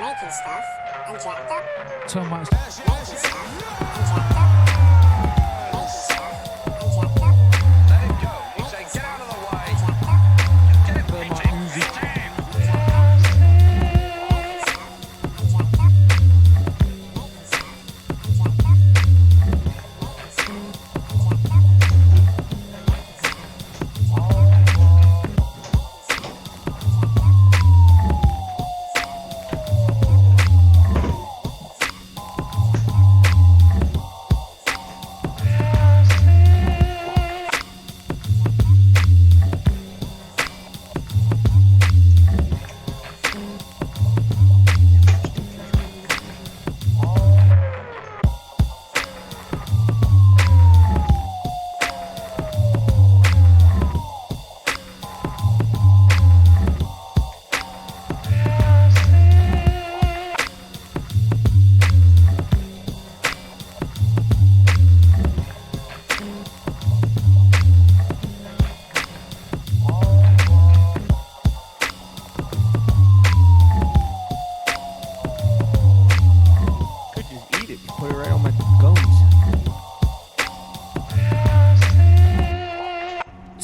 making stuff and jacked up. So much. Making stuff and jacked up. Making stuff and jacked up. Let it go. You say, get out of the way. Jacked up. Get it Play my beating. music. Could just eat it. Put it right on my gums.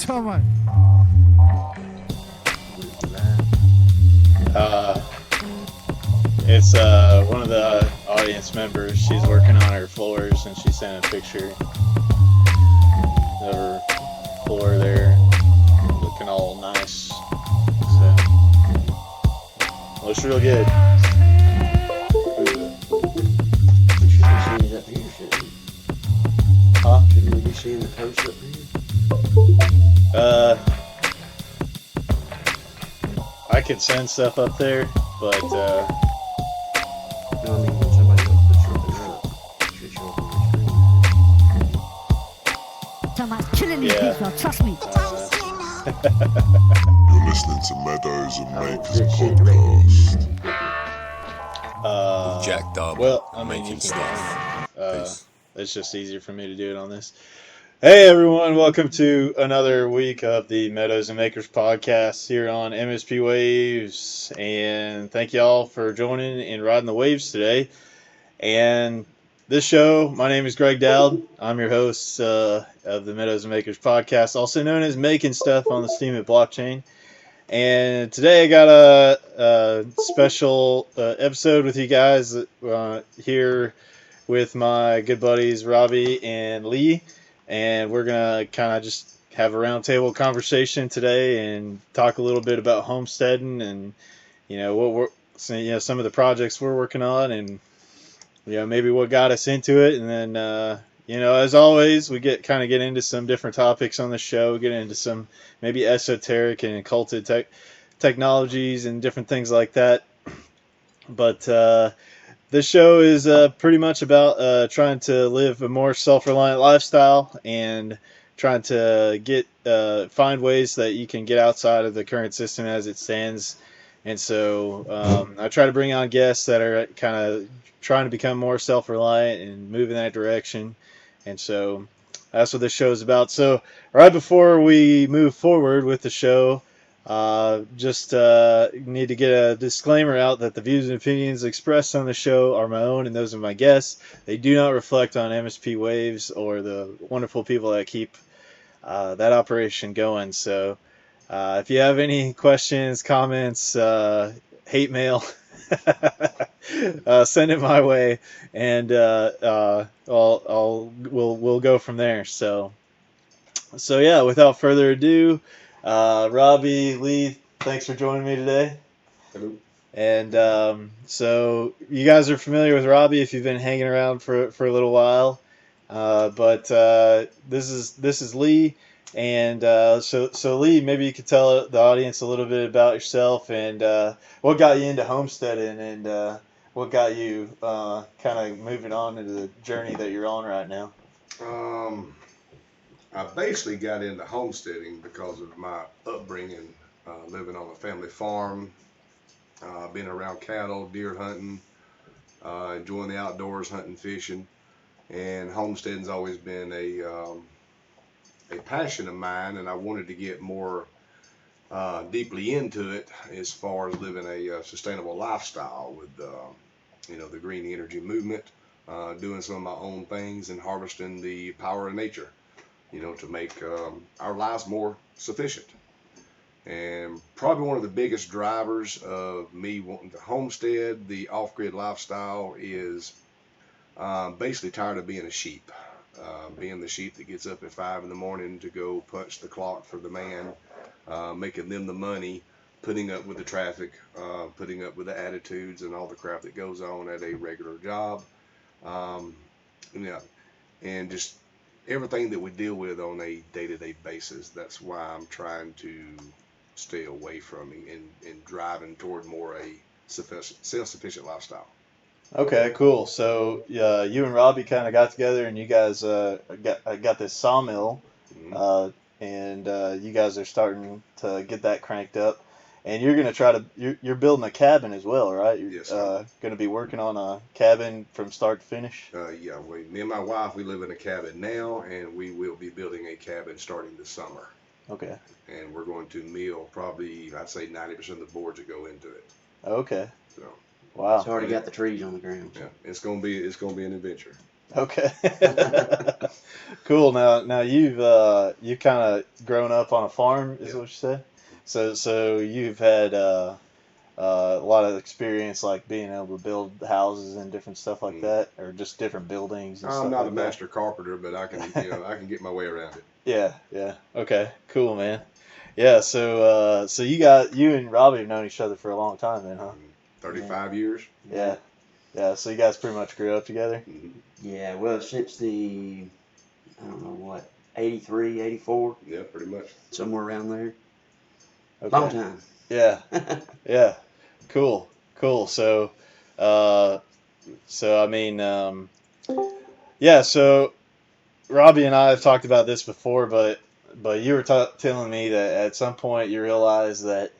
So much. It's one of the audience members. She's working on her floors, and she sent a picture of her floor there, looking all nice. So, looks real good. We should be seeing it up here, shouldn't we? Huh? Shouldn't we be seeing the post up here? I could send stuff up there, but No, I mean when somebody else puts something up, it should show up on the screen. Someone's killing these Yeah. people, trust me. You're listening to Meadows and Makers This shit podcast. Jacked up. well, I mean, making you can, stuff. Peace. it's just easier for me to do it on this. Hey everyone, welcome to another week of the Meadows and Makers podcast here on MSP Waves, and thank y'all for joining and riding the waves today. And this show, my name is Greg Dowd. I'm your host of the Meadows and Makers podcast, also known as Making Stuff on the Steemit blockchain. And today I got a special episode with you guys here with my good buddies Robbie and Lee. And we're going to kind of just have a roundtable conversation today and talk a little bit about homesteading and, what some of the projects we're working on and, maybe what got us into it. And then, as always, we get into some different topics on the show, get into some maybe esoteric and occulted technologies and different things like that. But, this show is pretty much about trying to live a more self-reliant lifestyle and trying to find ways that you can get outside of the current system as it stands. And so I try to bring on guests that are kind of trying to become more self-reliant and move in that direction. And so that's what this show is about. So right before we move forward with the show, just need to get a disclaimer out that the views and opinions expressed on the show are my own and those of my guests. They do not reflect on MSP Waves or the wonderful people that keep that operation going. So if you have any questions, comments, hate mail, send it my way, and we'll go from there. So yeah, without further ado. Robbie, Lee, thanks for joining me today. Hello. And so you guys are familiar with Robbie if you've been hanging around for a little while. But this is Lee. And so Lee, maybe you could tell the audience a little bit about yourself and what got you into homesteading and what got you kind of moving on into the journey that you're on right now. I basically got into homesteading because of my upbringing, living on a family farm, being around cattle, deer hunting, enjoying the outdoors, hunting, fishing, and homesteading's always been a passion of mine, and I wanted to get more deeply into it as far as living a sustainable lifestyle with, the green energy movement, doing some of my own things and harvesting the power of nature, to make our lives more sufficient. And probably one of the biggest drivers of me wanting to homestead the off-grid lifestyle is basically tired of being a sheep. Being the sheep that gets up at 5 in the morning to go punch the clock for the man, making them the money, putting up with the traffic, putting up with the attitudes and all the crap that goes on at a regular job. Yeah, and just everything that we deal with on a day-to-day basis. That's why I'm trying to stay away from and driving toward more a self-sufficient lifestyle. Okay, cool. So you and Robbie kind of got together, and you guys got this sawmill, Mhm. and you guys are starting to get that cranked up. And you're gonna try to you're building a cabin as well, right? You're Yes, sir. gonna be working on a cabin from start to finish. Yeah, me and my wife, we live in a cabin now, and we will be building a cabin starting this summer. Okay. And we're going to mill probably, I'd say 90% of the boards that go into it. Okay. So Wow. It's already got the trees on the ground. yeah, it's gonna be an adventure. Okay. Cool. Now you kind of grown up on a farm, is Yeah. what you said. So you've had a lot of experience, like being able to build houses and different stuff like Mm. that, or just different buildings and I'm stuff not like a master carpenter, but I can I can get my way around it. that. Yeah. Okay. Cool, man. Yeah. So you and Robbie have known each other for a long time, then, huh? 35 years. Yeah. Yeah. So you guys pretty much grew up together. Mhm. Yeah, well, since I don't know what, 83, 84, Yeah, pretty much. somewhere around there. Okay. Long time. Yeah. Yeah. Cool. Cool. So I mean, yeah. So Robbie and I have talked about this before, but you were telling me that at some point you realized that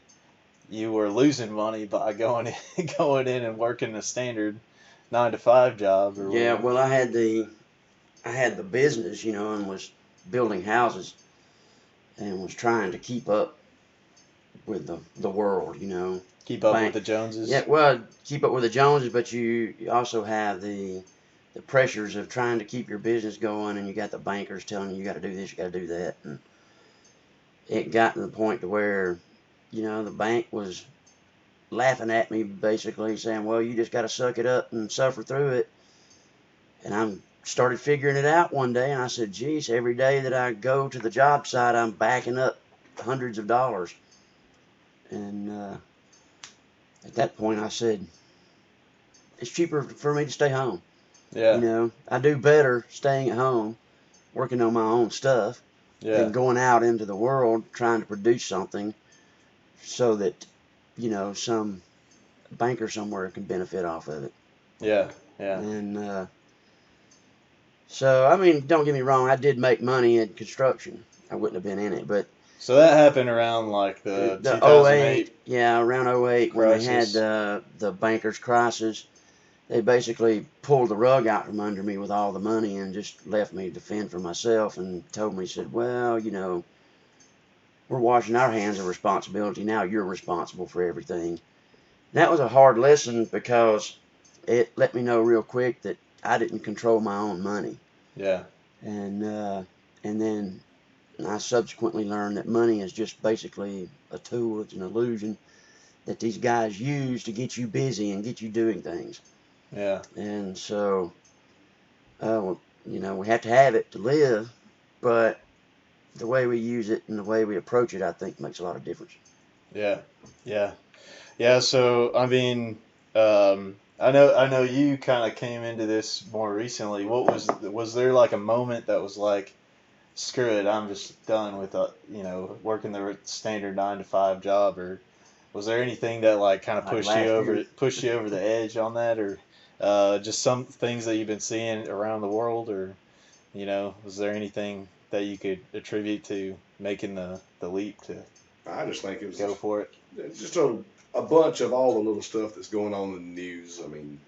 you were losing money by going in and working a standard 9 to 5 job or Yeah, whatever. well, I had the business, and was building houses and was trying to keep up with the world, Keep up Bank. with the Joneses. Yeah, well, keep up with the Joneses, but you also have the pressures of trying to keep your business going, and you got the bankers telling you got to do this, you got to do that, and it got to the point to where, the bank was laughing at me, basically saying, "Well, you just got to suck it up and suffer through it." And I started figuring it out one day, and I said, "Geez, every day that I go to the job site, I'm backing up hundreds of dollars." And at that point, I said, "It's cheaper for me to stay home." Yeah. I do better staying at home, working on my own stuff, Yeah. than going out into the world trying to produce something so that, some banker somewhere can benefit off of it. Yeah. Yeah. And so, I mean, don't get me wrong, I did make money in construction. I wouldn't have been in it, but So that happened around like the the 2008. 08, yeah, around 08 when they had crisis. the bankers crisis, they basically pulled the rug out from under me with all the money and just left me to fend for myself and told me, said, "Well, we're washing our hands of responsibility. Now you're responsible for everything." That was a hard lesson because it let me know real quick that I didn't control my own money. Yeah. And then I subsequently learned that money is just basically a tool. It's an illusion that these guys use to get you busy and get you doing things. Yeah. And so, we have to have it to live, but the way we use it and the way we approach it, I think, makes a lot of difference. Yeah. Yeah. Yeah. So I mean, I know you kind of came into this more recently. What was there like a moment that was like, screw it, I'm just done with working the standard 9 to 5 job, or was there anything that like kind of Like pushed last you year? over the edge on that, or just some things that you've been seeing around the world, or was there anything that you could attribute to making the leap to I just think it was go for it? just a bunch of all the little stuff that's going on in the news. I mean,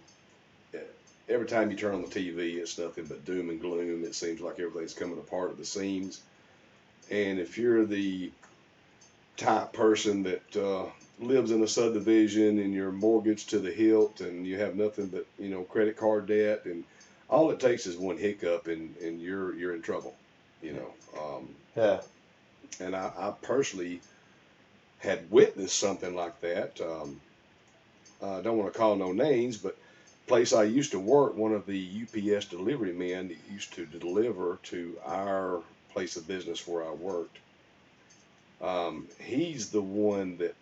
every time you turn on the TV, it's nothing but doom and gloom. It seems like everything's coming apart at the seams. And if you're the type person that lives in a subdivision and you're mortgaged to the hilt and you have nothing but credit card debt, and all it takes is one hiccup and you're in trouble. Yeah. And I personally had witnessed something like that. I don't want to call no names, but place I used to work, one of the UPS delivery men that used to deliver to our place of business where I worked. He's the one that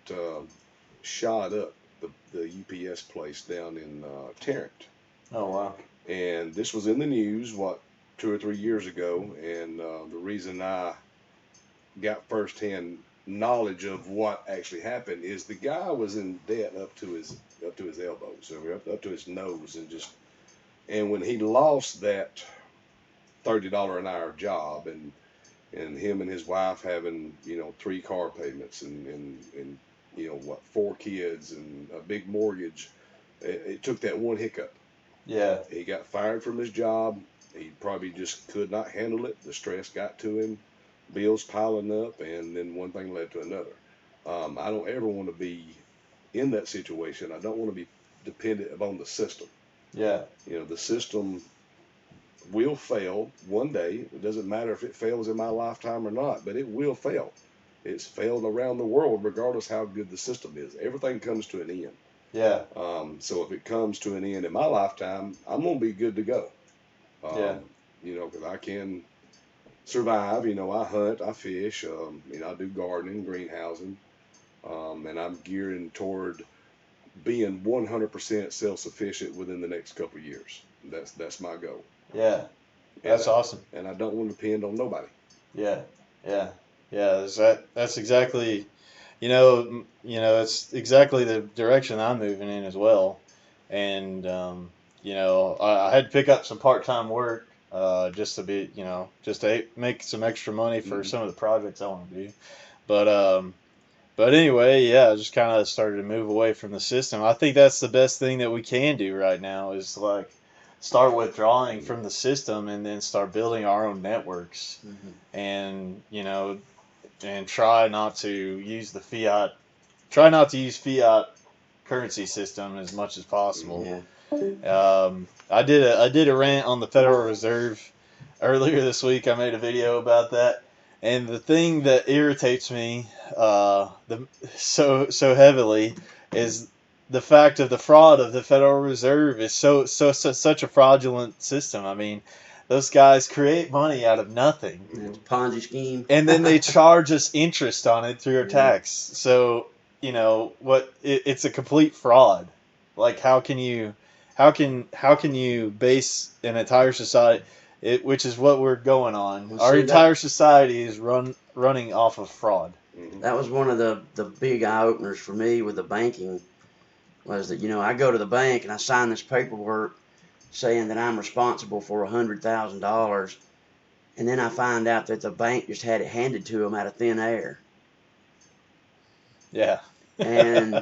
shot up the UPS place down in Tarrant. Oh, wow. And this was in the news, 2 or 3 years ago. And the reason I got firsthand knowledge of what actually happened is the guy was in debt up to his elbows, or up to his nose, and when he lost that $30 an hour job, and him and his wife having 3 car payments and 4 kids and a big mortgage, it took that one hiccup. Yeah. He got fired from his job. He probably just could not handle it. The stress got to him, bills piling up, and then one thing led to another. I don't ever want to be in that situation. I don't want to be dependent upon the system. Yeah. The system will fail one day. It doesn't matter if it fails in my lifetime or not, but it will fail. It's failed around the world, regardless how good the system is. Everything comes to an end. Yeah. So if it comes to an end in my lifetime, I'm going to be good to go. Yeah. Because I can survive. I hunt, I fish, I do gardening, greenhousing, and I'm gearing toward being 100% self-sufficient within the next couple of years. That's my goal. Yeah. That's awesome. And I don't want to depend on nobody. Yeah. Yeah. Yeah. That's exactly, it's exactly the direction I'm moving in as well. And, I had to pick up some part-time work, just to make some extra money for some of the projects I want to do. But anyway, yeah, I just kind of started to move away from the system. I think that's the best thing that we can do right now is like start withdrawing from the system and then start building our own networks. Mm-hmm. And, and try not to use fiat currency system as much as possible. Yeah. I did a rant on the Federal Reserve earlier this week. I made a video about that, and the thing that irritates me so heavily is the fact of the fraud of the Federal Reserve is such a fraudulent system. I mean, those guys create money out of nothing. It's a Ponzi scheme. And then they charge us interest on it through our tax. So, it's a complete fraud. Like, how can you base an entire society, which is what we're going on. Well, our entire society is running off of fraud. That was one of the big eye-openers for me with the banking, was that, I go to the bank and I sign this paperwork saying that I'm responsible for $100,000, and then I find out that the bank just had it handed to them out of thin air. Yeah. And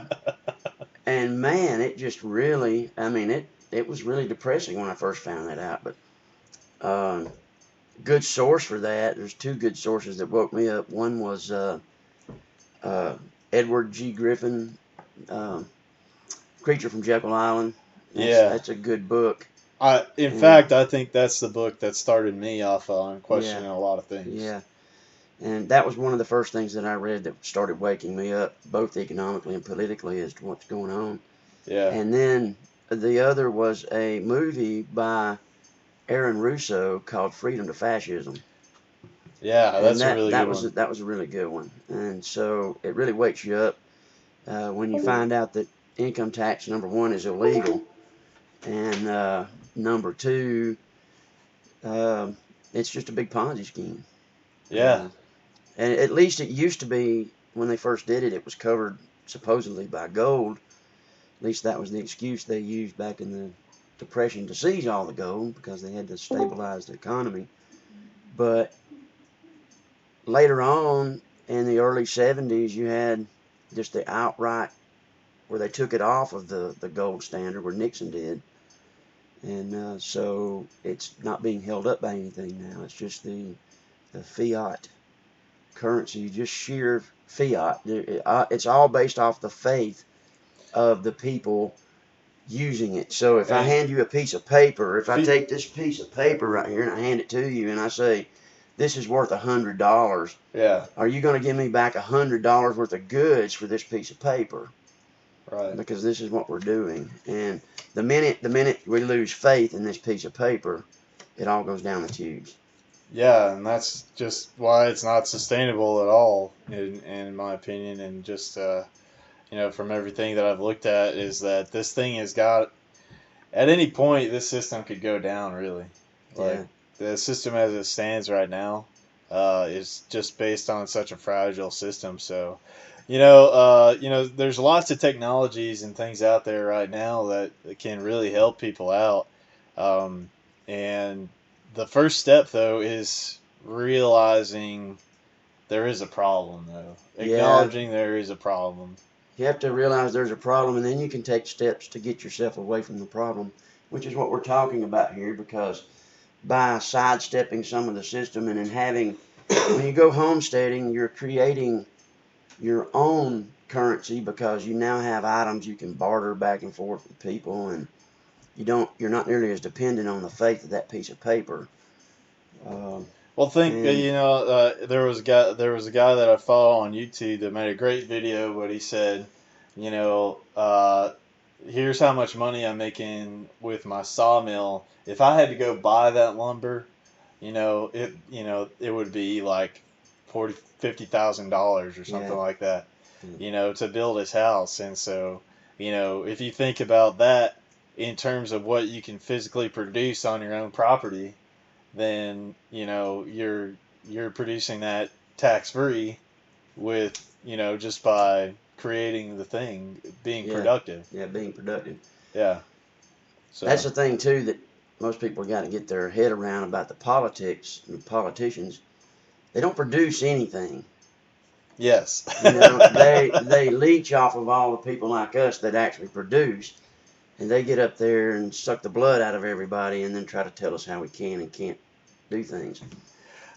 man, it just really, it was really depressing when I first found that out. But good source for that. There's 2 good sources that woke me up. One was Edward G. Griffin, Creature from Jekyll Island. That's a good book. In fact, I think that's the book that started me off on questioning a lot of things. Yeah. And that was one of the first things that I read that started waking me up, both economically and politically, as to what's going on. Yeah. And then the other was a movie by Aaron Russo called Freedom to Fascism. Yeah, that's a really good one. That was a really good one. And so it really wakes you up when you find out that income tax, number 1, is illegal. And number 2, it's just a big Ponzi scheme. Yeah. And at least it used to be, when they first did it, it was covered supposedly by gold. At least that was the excuse they used back in the Depression to seize all the gold, because they had to stabilize the economy. But later on, in the early 70s, you had just the outright, where they took it off of the gold standard, where Nixon did. And so it's not being held up by anything now. It's just the fiat currency, just sheer fiat. It's all based off the faith of the people using it. So if I And- hand you a piece of paper, if I Fe- take this piece of paper right here and I hand it to you and I say, this is worth $100, Yeah. are you going to give me back $100 worth of goods for this piece of paper? Right. Because this is what we're doing. And the minute we lose faith in this piece of paper, it all goes down the tubes. Yeah, and that's just why it's not sustainable at all, in my opinion. And just from everything that I've looked at, is that this thing has got. At any point, this system could go down. Really, like Yeah. the system as it stands right now, is just based on such a fragile system. So, there's lots of technologies and things out there right now that can really help people out. And the first step, though, is realizing there is a problem, though. Yeah. Acknowledging there is a problem. You have to realize there's a problem, and then you can take steps to get yourself away from the problem, which is what we're talking about here, because by sidestepping some of the system and then having, when you go homesteading, you're creating your own currency, because you now have items you can barter back and forth with people, and you're not nearly as dependent on the faith of that piece of paper. Well, think And- there was a guy that I follow on YouTube that made a great video, but he said, here's how much money I'm making with my sawmill. If I had to go buy that lumber, it would be like $50,000 or something Yeah. like that, to build his house. And so, if you think about that in terms of what you can physically produce on your own property, then you're producing that tax free with just by creating the thing, being Yeah. productive. Yeah, being productive. Yeah. So That's the thing too that most people got to get their head around about the politics and politicians. They don't produce anything. yes. They leech off of all the people like us that actually produce, and they get up there and suck the blood out of everybody, and then try to tell us how we can and can't do things.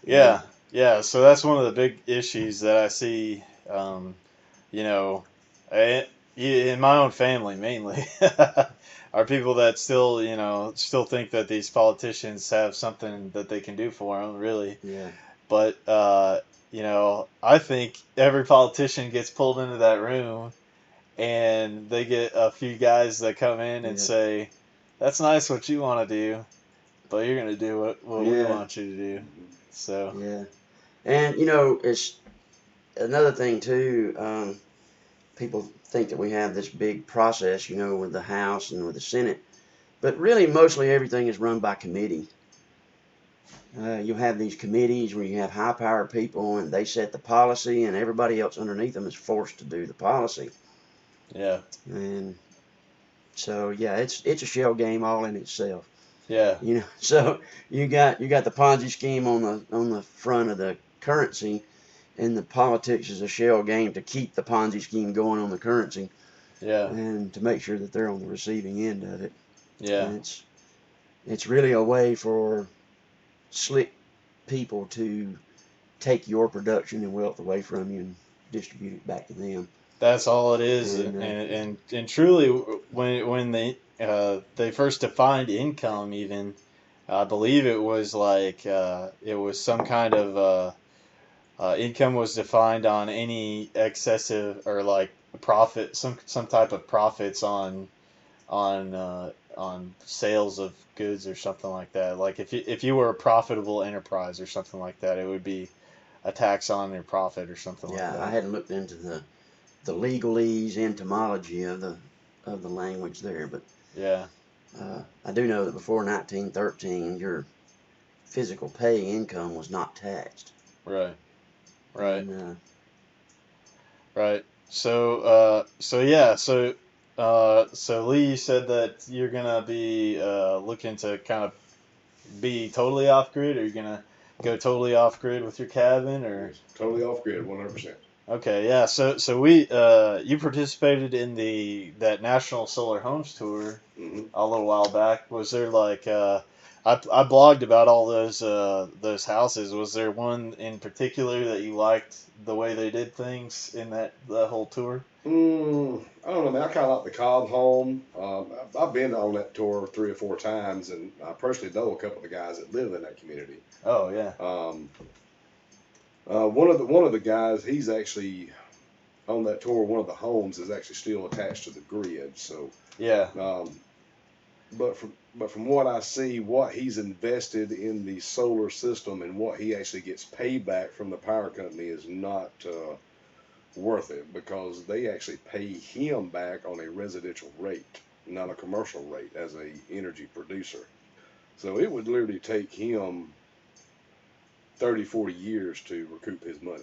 Yeah. Yeah. So that's one of the big issues that I see. In my own family mainly, are people that still think that these politicians have something that they can do for them, really. Yeah. But I think every politician gets pulled into that room, and they get a few guys that come in and Yeah. say, "That's nice what you want to do, but you're gonna do what we Yeah. want you to do." So Yeah. And it's another thing too. People think that we have this big process, with the House and with the Senate, but really mostly everything is run by committee. You have these committees where you have high-powered people, and they set the policy, and everybody else underneath them is forced to do the policy. yeah, And so, yeah, it's a shell game all in itself. yeah, So you got the Ponzi scheme on the front of the currency, and the politics is a shell game to keep the Ponzi scheme going on the currency, yeah, and to make sure that they're on the receiving end of it. yeah. And it's really a way for slick people to take your production and wealth away from you and distribute it back to them. That's all it is, And, and truly, when they first defined income, even I believe it was like it was some kind of income was defined on any excessive or like profit, some type of profits on sales of goods or something like that. Like if you were a profitable enterprise or something like that, it would be a tax on your profit or something like Yeah, that. I hadn't looked into the legalese, entomology of the language there, but Yeah. I do know that before 1913, your physical pay income was not taxed. Right. Right. And, Right. So Lee, you said that you're gonna be looking to kind of be totally off grid, or you're gonna go totally off grid with your cabin, or Totally off grid, 100%. okay, yeah. So we you participated in that National Solar Homes Tour Mm-hmm. a little while back. Was there like I blogged about all those houses. Was there one in particular that you liked the way they did things in the whole tour? I don't know, man. I kind of like the Cobb home. I've been on that tour 3 or 4 times, and I personally know a couple of the guys that live in that community. Oh yeah. One of the guys, he's actually on that tour. One of the homes is actually still attached to the grid. So Yeah. but from what I see, what he's invested in the solar system and what he actually gets paid back from the power company is not worth it, because they actually pay him back on a residential rate, not a commercial rate, as a energy producer. So it would literally take him 30, 40 years to recoup his money.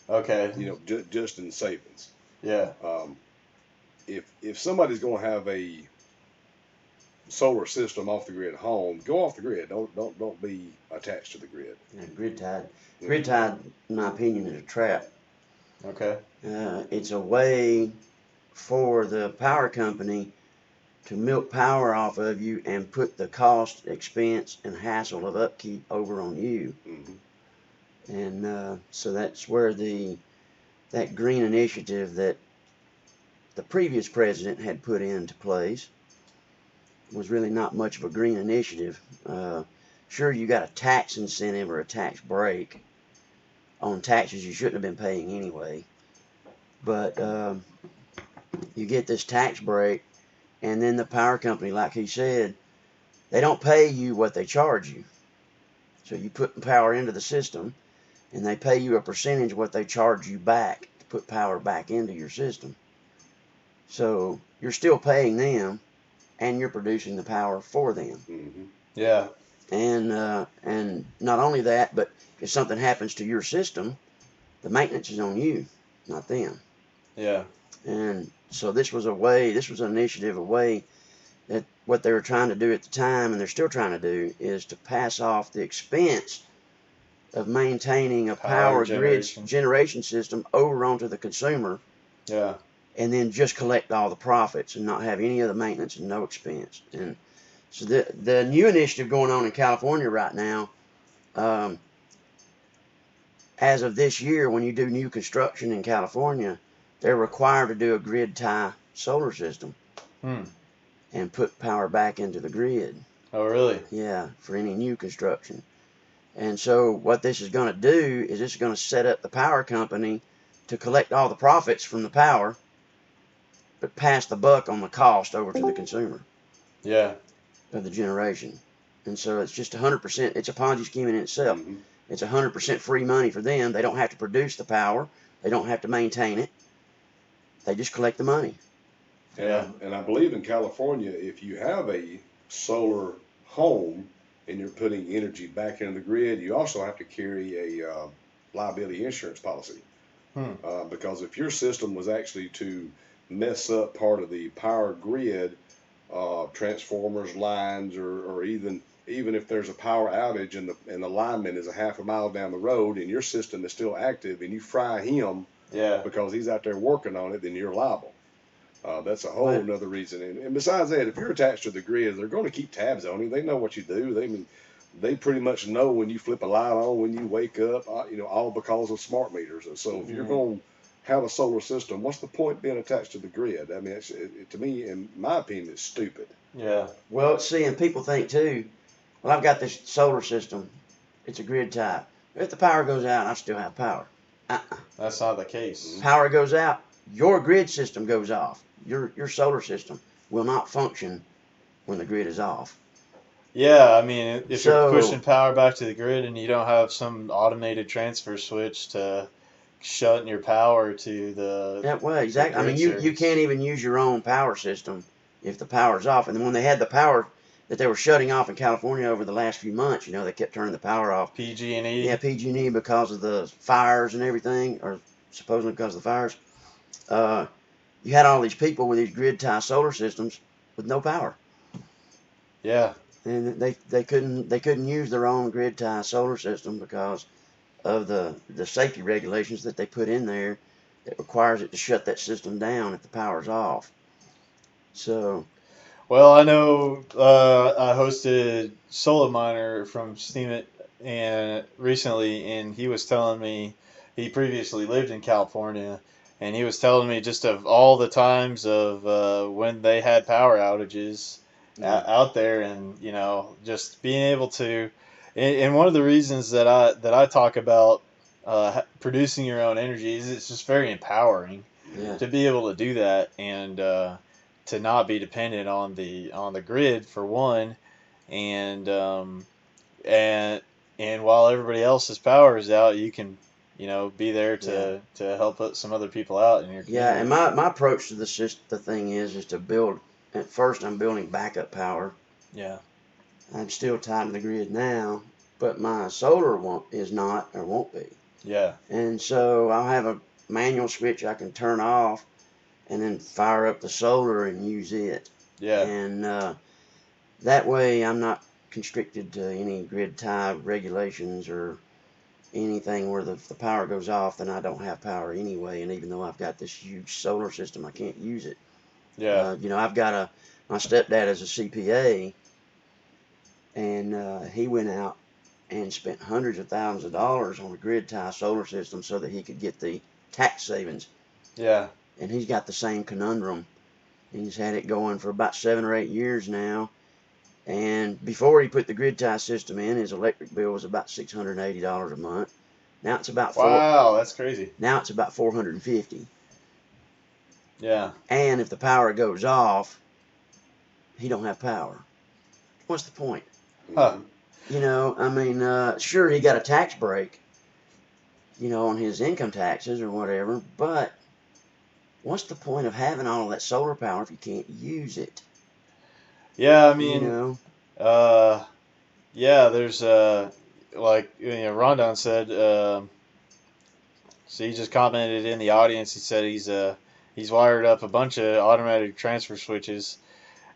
Okay. Just in savings. Yeah. If somebody's going to have a solar system off the grid home, go off the grid. Don't be attached to the grid. Yeah, grid tied, in my opinion, is a trap. Okay. It's a way for the power company to milk power off of you and put the cost, expense, and hassle of upkeep over on you. Mm-hmm. And so that's where that green initiative that the previous president had put into place was really not much of a green initiative. Sure, you got a tax incentive or a tax break on taxes you shouldn't have been paying anyway, but you get this tax break, and then the power company, like he said, they don't pay you what they charge you. So you put power into the system, and they pay you a percentage of what they charge you back to put power back into your system. So you're still paying them, and you're producing the power for them. Mm-hmm. Yeah. And not only that, but if something happens to your system, the maintenance is on you, not them. Yeah. And so this was an initiative, a way that what they were trying to do at the time, and they're still trying to do, is to pass off the expense of maintaining a power grid generation system over onto the consumer. Yeah. And then just collect all the profits and not have any of the maintenance and no expense. And so the new initiative going on in California right now, as of this year, when you do new construction in California, they're required to do a grid tie solar system and put power back into the grid. Oh, really? Yeah, for any new construction. And so what this is going to do is this is going to set up the power company to collect all the profits from the power, but pass the buck on the cost over to the consumer. Yeah. Of the generation. And so it's just 100%, it's a Ponzi scheme in itself. Mm-hmm. It's 100% free money for them. They don't have to produce the power. They don't have to maintain it. They just collect the money. Yeah. And I believe in California, if you have a solar home and you're putting energy back into the grid, you also have to carry a liability insurance policy. Because if your system was actually to mess up part of the power grid, transformers, lines, or even if there's a power outage and the lineman is a half a mile down the road and your system is still active and you fry him because he's out there working on it, then you're liable. That's a whole another reason. And besides that, if you're attached to the grid, they're going to keep tabs on you. They know what you do. They pretty much know when you flip a light on, when you wake up, all because of smart meters. And so if you're going to have a solar system, what's the point being attached to the grid? I mean, to me, in my opinion, it's stupid. Yeah. Well, see, and people think too, well, I've got this solar system. It's a grid type. If the power goes out, I still have power. That's not the case. Power goes out, your grid system goes off. Your solar system will not function when the grid is off. Yeah, I mean, if you're pushing power back to the grid and you don't have some automated transfer switch to shutting your power to the... Yeah, well, exactly. I mean, you can't even use your own power system if the power's off. And then when they had the power that they were shutting off in California over the last few months, they kept turning the power off. PG&E? Yeah, PG&E, because of the fires and everything, or supposedly because of the fires. You had all these people with these grid tie solar systems with no power. Yeah. And they couldn't use their own grid tie solar system because of the safety regulations that they put in there that requires it to shut that system down if the power's off. So, Well, I know I hosted Solo Miner from Steemit and recently, and he was telling me he previously lived in California, and he was telling me just of all the times of when they had power outages out there, and just being able to, and one of the reasons that I talk about producing your own energy is it's just very empowering Yeah. to be able to do that and to not be dependent on the grid for one, and and while everybody else's power is out, you can be there to help put some other people out in your community. Yeah, and my approach to the thing is to build. At first, I'm building backup power. Yeah. I'm still tied to the grid now, but my solar is not or won't be. Yeah. And so I'll have a manual switch I can turn off, and then fire up the solar and use it. Yeah. And that way, I'm not constricted to any grid tie regulations or anything where if the power goes off, then I don't have power anyway. And even though I've got this huge solar system, I can't use it. Yeah. I've got my stepdad is a CPA, and he went out and spent hundreds of thousands of dollars on a grid tie solar system so that he could get the tax savings. Yeah. And he's got the same conundrum. He's had it going for about 7 or 8 years now. And before he put the grid tie system in, his electric bill was about $680 a month. Now it's about Wow, that's crazy. Now it's about $450. Yeah. And if the power goes off, he don't have power. What's the point? Huh. Sure, he got a tax break, on his income taxes or whatever, but what's the point of having all of that solar power if you can't use it? Yeah, I mean, yeah, there's like Rondon said. So he just commented in the audience. He said he's wired up a bunch of automatic transfer switches,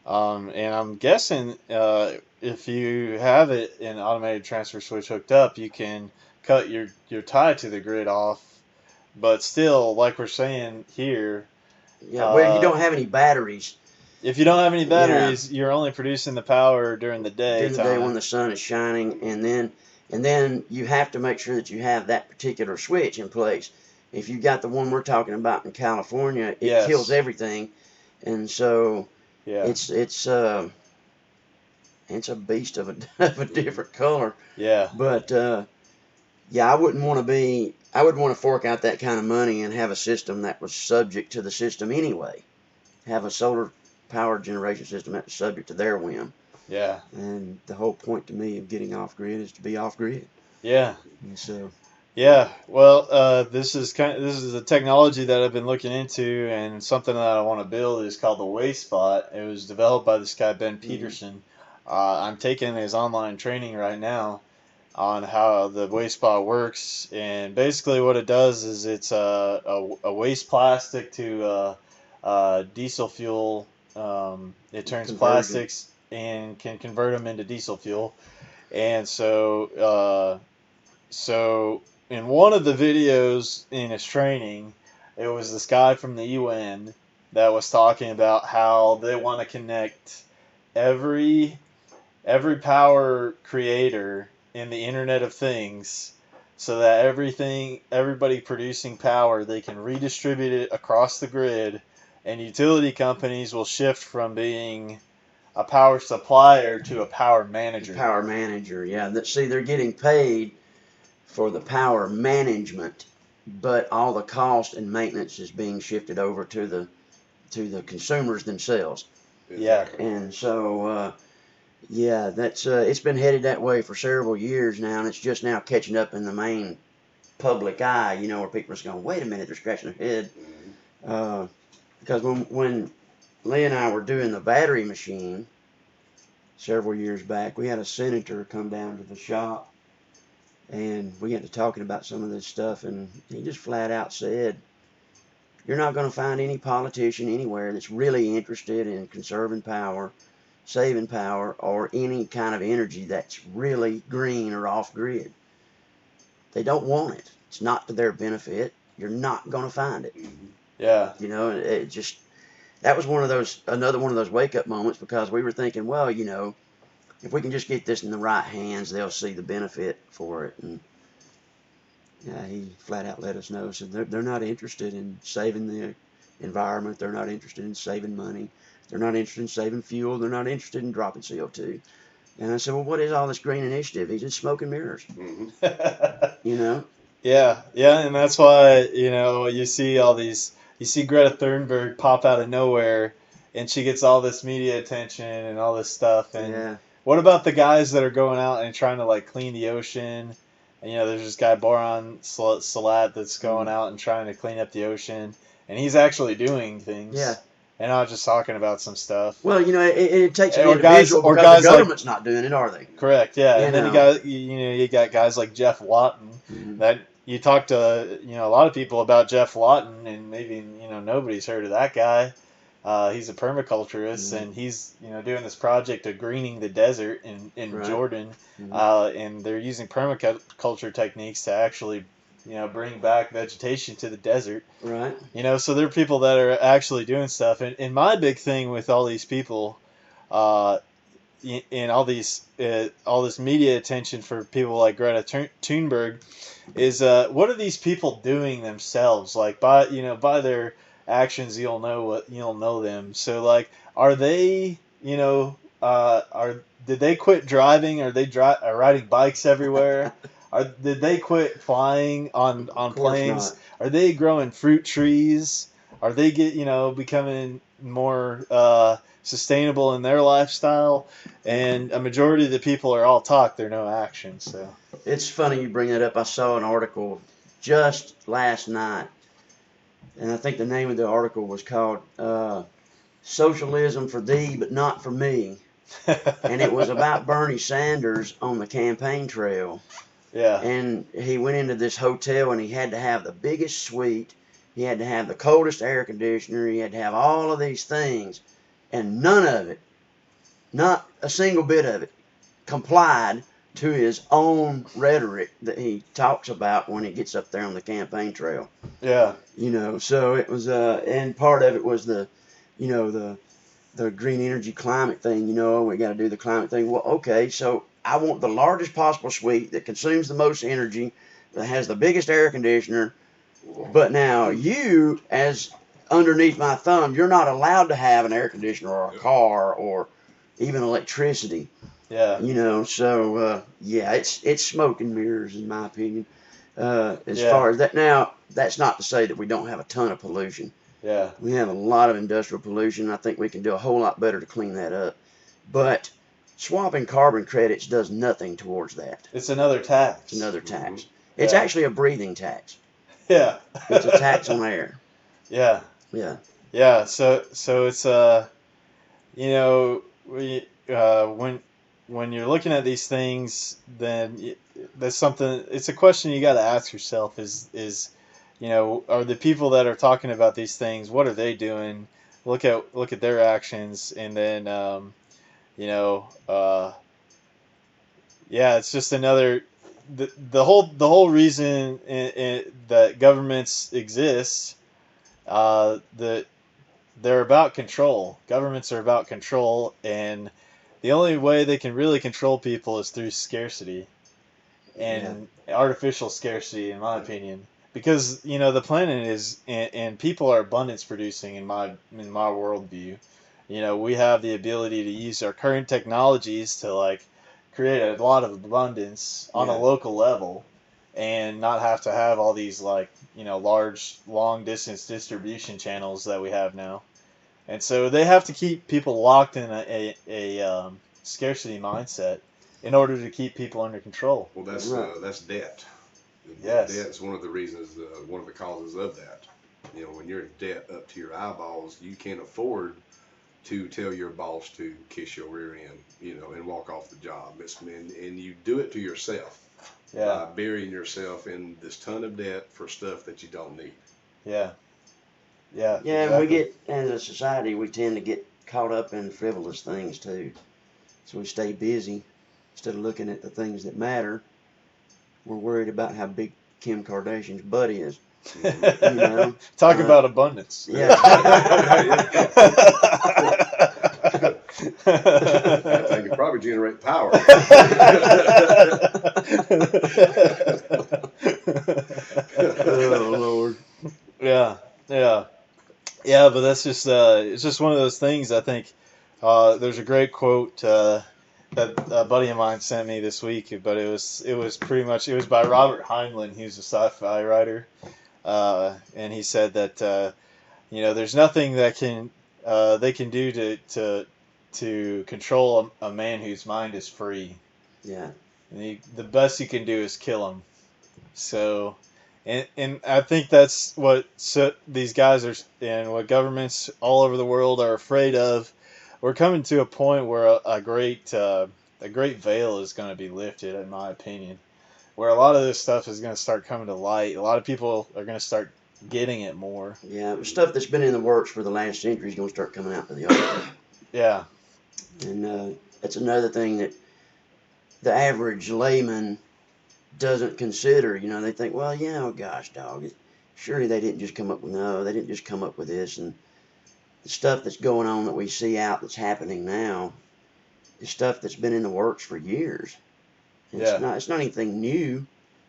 and I'm guessing if you have an automated transfer switch hooked up, you can cut your tie to the grid off. But still, like we're saying here, where you don't have any batteries. If you don't have any batteries, you're only producing the power during the day. During the day when the sun is shining, and then you have to make sure that you have that particular switch in place. If you got the one we're talking about in California, it kills everything, and so it's a beast of a different color. Yeah. But I wouldn't want to fork out that kind of money and have a system that was subject to the system anyway. Have a solar power generation system that was subject to their whim. Yeah. And the whole point to me of getting off grid is to be off grid. Yeah. And so. Yeah. Well, this is a technology that I've been looking into, and something that I want to build is called the Waste Spot. It was developed by this guy Ben Peterson. I'm taking his online training right now on how the Waste Spot works, and basically what it does is it's a waste plastic to diesel fuel. It turns plastics and can convert them into diesel fuel. And so in one of the videos in his training, it was this guy from the UN that was talking about how they want to connect every power creator in the Internet of Things so that everybody producing power, they can redistribute it across the grid, and utility companies will shift from being a power supplier to a power manager. Power manager, yeah. See, they're getting paid for the power management, but all the cost and maintenance is being shifted over to the consumers themselves. Yeah. And so, that's it's been headed that way for several years now, and it's just now catching up in the main public eye. Where people are just going, wait a minute, they're scratching their head. Because when Lee and I were doing the battery machine several years back, we had a senator come down to the shop, and we got to talking about some of this stuff, and he just flat out said, you're not going to find any politician anywhere that's really interested in conserving power, saving power, or any kind of energy that's really green or off grid. They don't want it. It's not to their benefit. You're not going to find it. Yeah. It just, that was another one of those wake up moments, because we were thinking, well, if we can just get this in the right hands, they'll see the benefit for it. And yeah, he flat out let us know. So they're not interested in saving the environment. They're not interested in saving money. They're not interested in saving fuel. They're not interested in dropping CO2. And I said, well, what is all this green initiative? He's just smoke and mirrors. Mm-hmm. Yeah, and that's why, you see Greta Thunberg pop out of nowhere, and she gets all this media attention and all this stuff. And Yeah. what about the guys that are going out and trying to like clean the ocean? And there's this guy Boron Salat that's going out and trying to clean up the ocean, and he's actually doing things. Yeah. And not just talking about some stuff. Well, it takes an Or guys- individual, or because guys the like- government's not doing it, are they? Correct. Yeah, You and then know. you got guys like Jeff Lawton. Mhm. That you talk to a lot of people about Jeff Lawton, and maybe nobody's heard of that guy. He's a permaculturist, and he's doing this project of greening the desert in Right. Jordan, Mhm. and they're using permaculture techniques to actually bring back vegetation to the desert. Right. So there are people that are actually doing stuff, and my big thing with all these people, and all this media attention for people like Greta Thunberg, is what are these people doing themselves? Like by their actions, you'll know them. So like, are they did they quit driving? Are they riding bikes everywhere? Did they quit flying on Of course planes? not. Are they growing fruit trees? Are they becoming more sustainable in their lifestyle? And a majority of the people are all talk; they're no action. So It's funny you bring that up. I saw an article just last night, and I think the name of the article was called "Socialism for Thee, but Not for Me," and it was about Bernie Sanders on the campaign trail. yeah, And he went into this hotel, and he had to have the biggest suite. He had to have the coldest air conditioner. He had to have all of these things. And none of it, not a single bit of it, complied to his own rhetoric that he talks about when he gets up there on the campaign trail. yeah, So it was, and part of it was the green energy climate thing. We got to do the climate thing. Well, okay, so I want the largest possible suite that consumes the most energy, that has the biggest air conditioner. But now you, as underneath my thumb, you're not allowed to have an air conditioner or a car or even electricity. yeah, So yeah, it's smoke and mirrors in my opinion. As Yeah. far as that, now that's not to say that we don't have a ton of pollution. yeah, We have a lot of industrial pollution. I think we can do a whole lot better to clean that up. But swapping carbon credits does nothing towards that. it's another tax. It's another tax. It's Yeah. actually a breathing tax. Yeah, It's a tax on air. yeah. Yeah. Yeah, so it's when you're looking at these things, then that's something. It's a question you got to ask yourself: is are the people that are talking about these things, what are they doing? Look at their actions, and then yeah, it's just another. The whole reason that governments exist, that they're about control. Governments are about control, and the only way they can really control people is through scarcity and artificial scarcity, in my opinion. Because the planet is, and people are abundance producing in my worldview. We have the ability to use our current technologies to like create a lot of abundance on a local level, and not have to have all these like large long distance distribution channels that we have now. And so they have to keep people locked in a scarcity mindset in order to keep people under control. Well, that's debt. And Yes. Debt's one of the reasons, one of the causes of that. When you're in debt up to your eyeballs, you can't afford to tell your boss to kiss your rear end, and walk off the job. And you do it to yourself by burying yourself in this ton of debt for stuff that you don't need. Yeah. Yeah, Exactly. and we get, as a society, we tend to get caught up in frivolous things too. So we stay busy instead of looking at the things that matter. We're worried about how big Kim Kardashian's butt is. You know, Talk about abundance. yeah. That thing could probably generate power. Oh Lord. Yeah, yeah, yeah. But that's just it's just one of those things. I think there's a great quote that a buddy of mine sent me this week, but it was pretty much it was by Robert Heinlein. He's a sci-fi writer, and he said that there's nothing that they can do to control a man whose mind is free. Yeah. And the best you can do is kill him. So, and I think that's what these guys are, and what governments all over the world are afraid of. We're coming to a point where a great veil is going to be lifted, in my opinion, where a lot of this stuff is going to start coming to light. A lot of people are going to start getting it more. Yeah, stuff that's been in the works for the last century is going to start coming out to the open. Yeah. And that's another thing that the average layman doesn't consider. You know, they think, well, gosh, dog, surely they didn't just come up with they didn't just come up with this. And the stuff that's going on that we see out that's happening now is stuff that's been in the works for years. It's not anything new.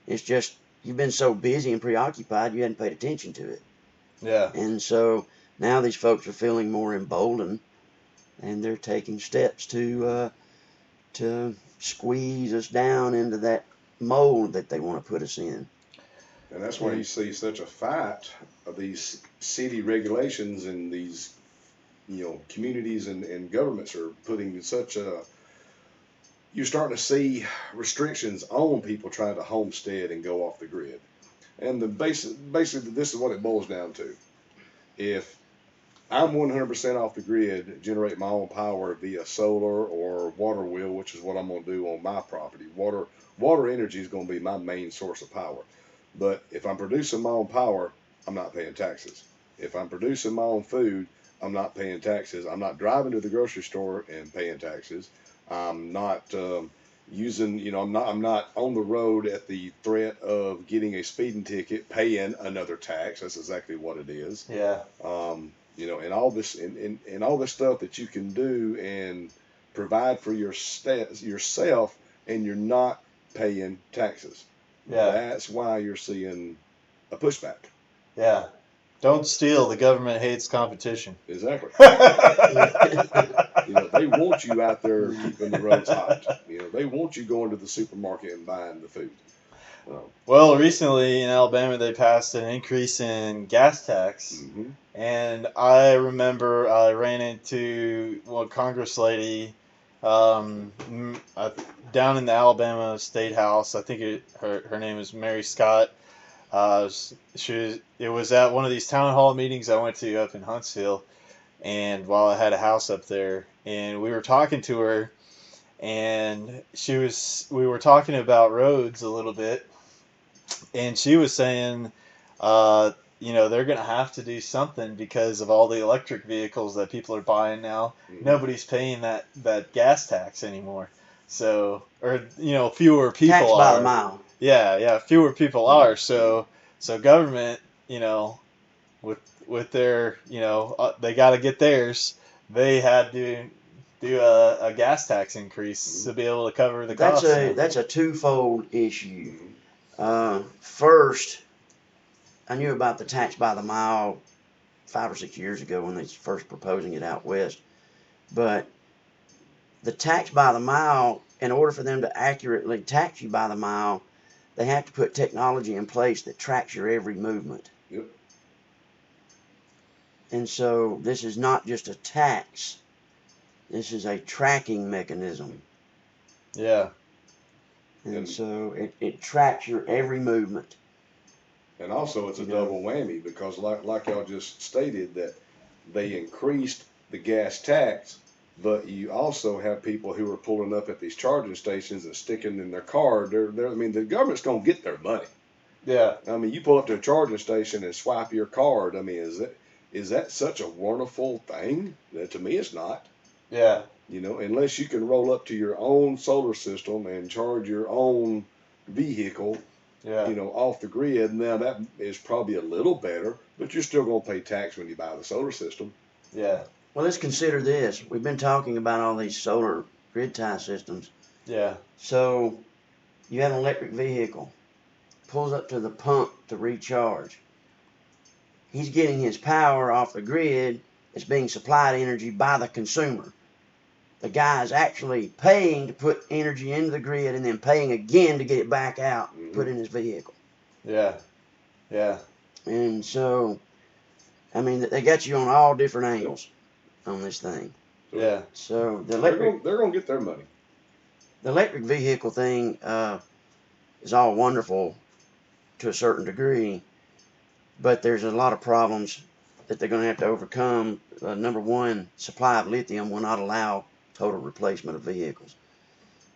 It's just you've been so busy and preoccupied you hadn't paid attention to it. Yeah. And so now these folks are feeling more emboldened, and they're taking steps to squeeze us down into that mold that they want to put us in. And that's why you see such a fight of these city regulations and these, communities and governments are putting such a. You're starting to see restrictions on people trying to homestead and go off the grid. And basically, this is what it boils down to. If I'm 100% off the grid, generate my own power via solar or water wheel, which is what I'm going to do on my property. Water energy is going to be my main source of power. But if I'm producing my own power, I'm not paying taxes. If I'm producing my own food, I'm not paying taxes. I'm not driving to the grocery store and paying taxes. I'm not I'm not on the road at the threat of getting a speeding ticket, paying another tax. That's exactly what it is. Yeah. And all this and all this stuff that you can do and provide for yourself, and you're not paying taxes. Yeah. That's why you're seeing a pushback. Yeah. Don't steal. The government hates competition. Exactly. They want you out there keeping the roads hot. They want you going to the supermarket and buying the food. Well, recently in Alabama, they passed an increase in gas tax. Mm-hmm. And I remember I ran into one Congress lady down in the Alabama State House. I think her name is Mary Scott. It was at one of these town hall meetings I went to up in Huntsville, and while I had a house up there, and we were talking to her, and we were talking about roads a little bit, and she was saying, they're going to have to do something because of all the electric vehicles that people are buying now. Mm-hmm. Nobody's paying that gas tax anymore. So, fewer people tax are. by the mile. Yeah, fewer people are. So government, with their, they got to get theirs. They had to do a gas tax increase to be able to cover the costs. That's a twofold issue. First, I knew about the tax by the mile 5 or 6 years ago when they first proposing it out west. But the tax by the mile, in order for them to accurately tax you by the mile, they have to put technology in place that tracks your every movement. Yep. And so this is not just a tax. This is a tracking mechanism. Yeah. And so it tracks your every movement. And also it's a double whammy because like y'all just stated that they increased the gas tax, but you also have people who are pulling up at these charging stations and sticking in their car. The government's going to get their money. Yeah. You pull up to a charging station and swipe your card. Is that such a wonderful thing? To me, it's not. Yeah. Unless you can roll up to your own solar system and charge your own vehicle, Yeah. Off the grid. Now that is probably a little better, but you're still going to pay tax when you buy the solar system. Yeah. Well, let's consider this. We've been talking about all these solar grid tie systems. Yeah. So you have an electric vehicle, pulls up to the pump to recharge. He's getting his power off the grid. It's being supplied energy by the consumer. The guy is actually paying to put energy into the grid and then paying again to get it back out, put in his vehicle. Yeah. Yeah. And so, I mean, they got you on all different angles on this thing. Yeah. So the They're electric, going to get their money. the electric vehicle thing is all wonderful to a certain degree, but there's a lot of problems that they're going to have to overcome. Number one, supply of lithium will not allow total replacement of vehicles.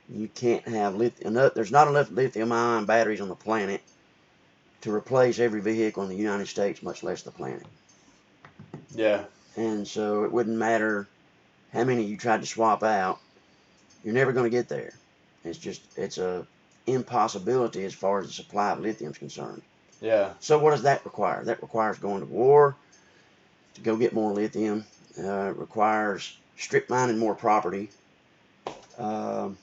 You can't have lithium. There's not enough lithium-ion batteries on the planet to replace every vehicle in the United States, much less the planet. Yeah. And so it wouldn't matter how many you tried to swap out. You're never going to get there. It's a impossibility as far as the supply of lithium is concerned. Yeah. So what does that require? That requires going to war to go get more lithium. It requires strip mining more property. People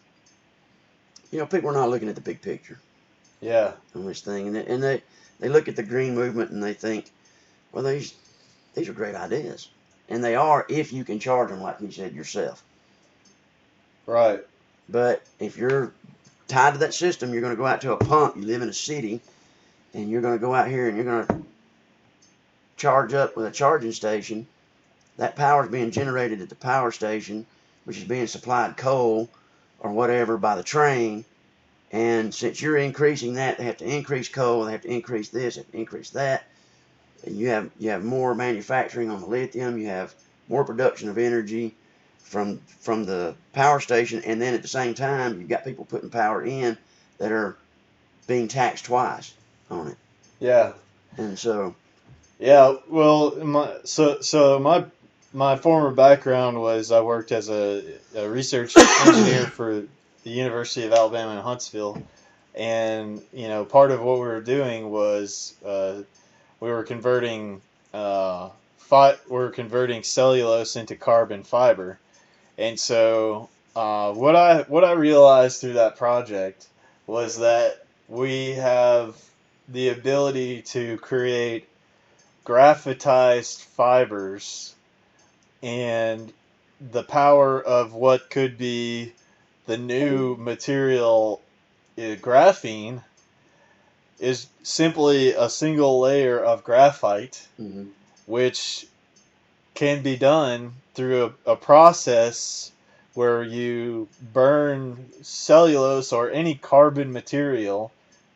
are not looking at the big picture Yeah. on this thing, and they look at the green movement and they think, well, these are great ideas, and they are if you can charge them, like you said yourself. Right. But if you're tied to that system, you're going to go out to a pump. You live in a city, and you're going to go out here and you're going to charge up with a charging station. That power is being generated at the power station, which is being supplied coal or whatever by the train. And since you're increasing that, they have to increase coal, they have to increase this, they have to increase that. And you have more manufacturing on the lithium, you have more production of energy from the power station, and then at the same time, you've got people putting power in that are being taxed twice on it. Yeah. And so, yeah. Well, my former background was I worked as a research engineer for the University of Alabama in Huntsville, and part of what we were doing was we were converting cellulose into carbon fiber, and so what I realized through that project was that we have the ability to create graphitized fibers, and the power of what could be the new material, graphene, is simply a single layer of graphite, which can be done through a process where you burn cellulose or any carbon material,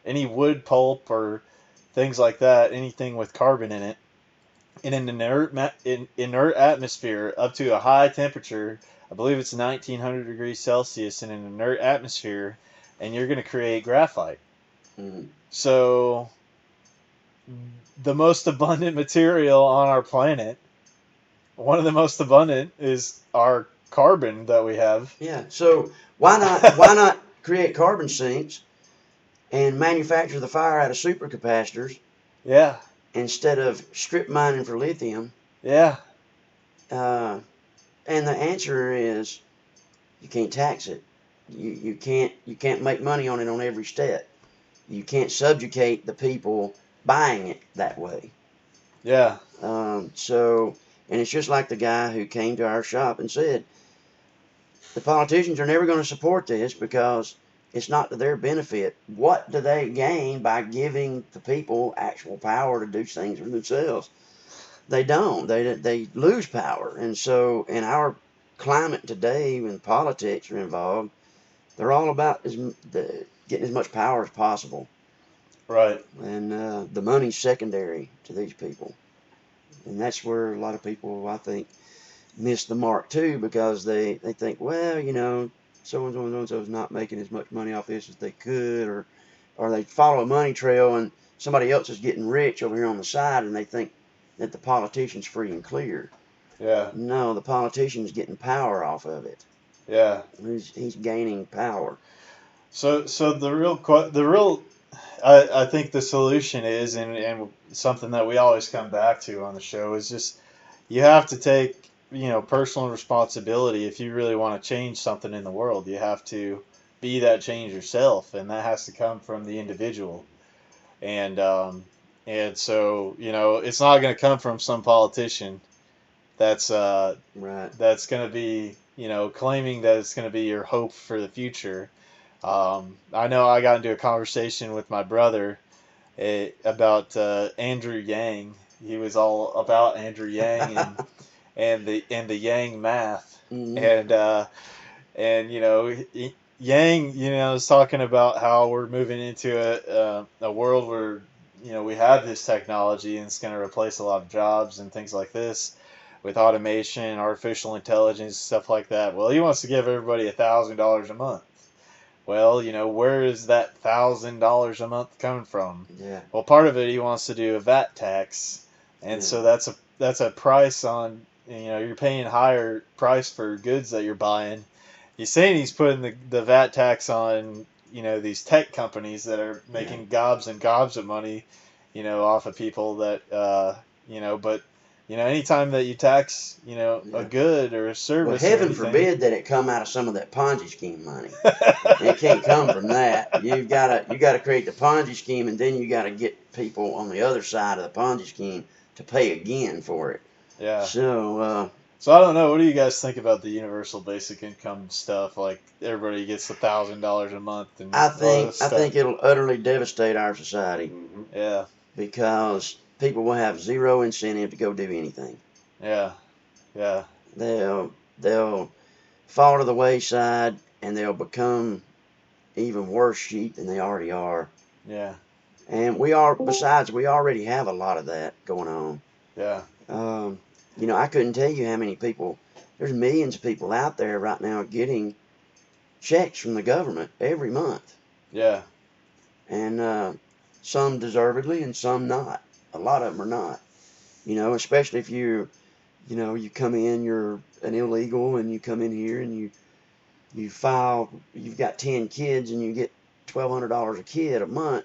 any wood pulp or things like that, anything with carbon in it, in an inert atmosphere up to a high temperature. I believe it's 1900 degrees Celsius in an inert atmosphere, and you're going to create graphite. So the most abundant material on our planet, one of the most abundant, is our carbon that we have. yeah. So why not create carbon sinks and manufacture the fire out of supercapacitors? Yeah. Instead of strip mining for lithium. Yeah. And the answer is you can't tax it. You can't make money on it on every step. You can't subjugate the people buying it that way. Yeah. And it's just like the guy who came to our shop and said, the politicians are never going to support this because it's not to their benefit. What do they gain by giving the people actual power to do things for themselves? They don't. They lose power. And so in our climate today, when politics are involved, they're all about getting as much power as possible. Right. And the money's secondary to these people. And that's where a lot of people, I think, miss the mark too, because they think, well, so-and-so is not making as much money off this as they could, or they follow a money trail and somebody else is getting rich over here on the side, and they think that the politician's free and clear. Yeah. No, the politician's getting power off of it. Yeah. He's gaining power. So the real I think the solution is, and something that we always come back to on the show, is just you have to take, personal responsibility. If you really want to change something in the world, you have to be that change yourself, and that has to come from the individual. And so, it's not going to come from some politician that's Right. that's going to be, claiming that it's going to be your hope for the future. I know I got into a conversation with my brother about Andrew Yang. He was all about Andrew Yang and the Yang math, Mhm. and Yang, is talking about how we're moving into a world where we have this technology and it's going to replace a lot of jobs and things like this with automation, artificial intelligence, stuff like that. Well, he wants to give everybody $1,000 a month. Well, where is that $1,000 a month coming from? Yeah. Well, part of it he wants to do a VAT tax, and so that's a price on, you're paying higher price for goods that you're buying. He's saying he's putting the VAT tax on, these tech companies that are making gobs and gobs of money, off of people that, but, anytime that you tax, a good or a service. Well, or heaven anything, forbid that it come out of some of that Ponzi scheme money. It can't come from that. You gotta create the Ponzi scheme, and then you gotta get people on the other side of the Ponzi scheme to pay again for it. Yeah. So I don't know. What do you guys think about the universal basic income stuff? Like everybody gets $1,000 a month, and I all this stuff. think it'll utterly devastate our society Yeah. because people will have zero incentive to go do anything. Yeah. Yeah. They'll fall to the wayside, and they'll become even worse sheep than they already are. Yeah. And we already have a lot of that going on. Yeah. I couldn't tell you how many people, there's millions of people out there right now getting checks from the government every month. Yeah. And some deservedly and some not. A lot of them are not. Especially if you come in, you're an illegal, and you come in here and you file, you've got 10 kids and you get $1,200 a kid a month.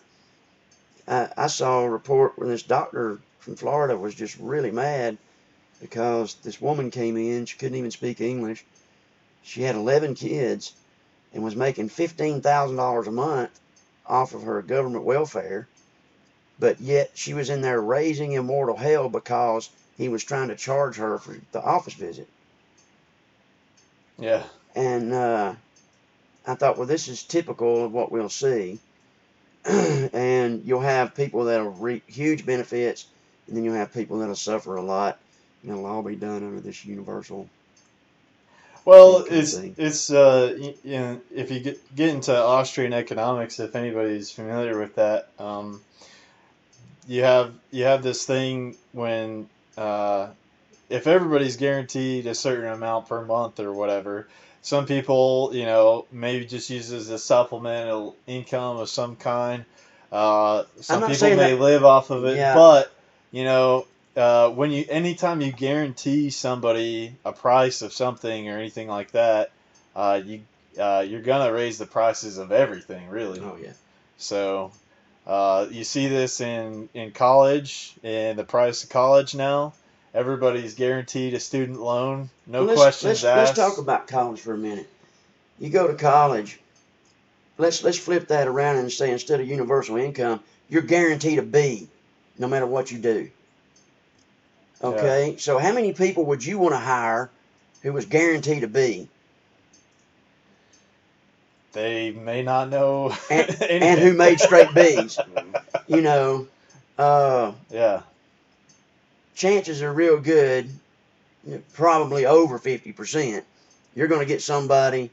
I saw a report where this doctor from Florida was just really mad because this woman came in, she couldn't even speak English. She had 11 kids and was making $15,000 a month off of her government welfare, but yet she was in there raising immortal hell because he was trying to charge her for the office visit. Yeah. And I thought, well, this is typical of what we'll see. And you'll have people that'll reap huge benefits, and then you'll have people that'll suffer a lot, and it'll all be done under this universal. Well, income it's thing. if you get into Austrian economics, if anybody's familiar with that, you have this thing when if everybody's guaranteed a certain amount per month or whatever, some people, maybe just use it as a supplemental income of some kind. Some not people saying may that- live off of it, Yeah. but anytime you guarantee somebody a price of something or anything like that, you're gonna raise the prices of everything, really. Oh yeah. So you see this in college, and the price of college now. Everybody's guaranteed a student loan, no questions Let's asked. talk about college for a minute. You go to college. Let's flip that around and say instead of universal income, you're guaranteed a B, no matter what you do. Okay, so how many people would you want to hire who was guaranteed a B? They may not know and who made straight B's? Yeah. Chances are real good, probably over 50%. You're going to get somebody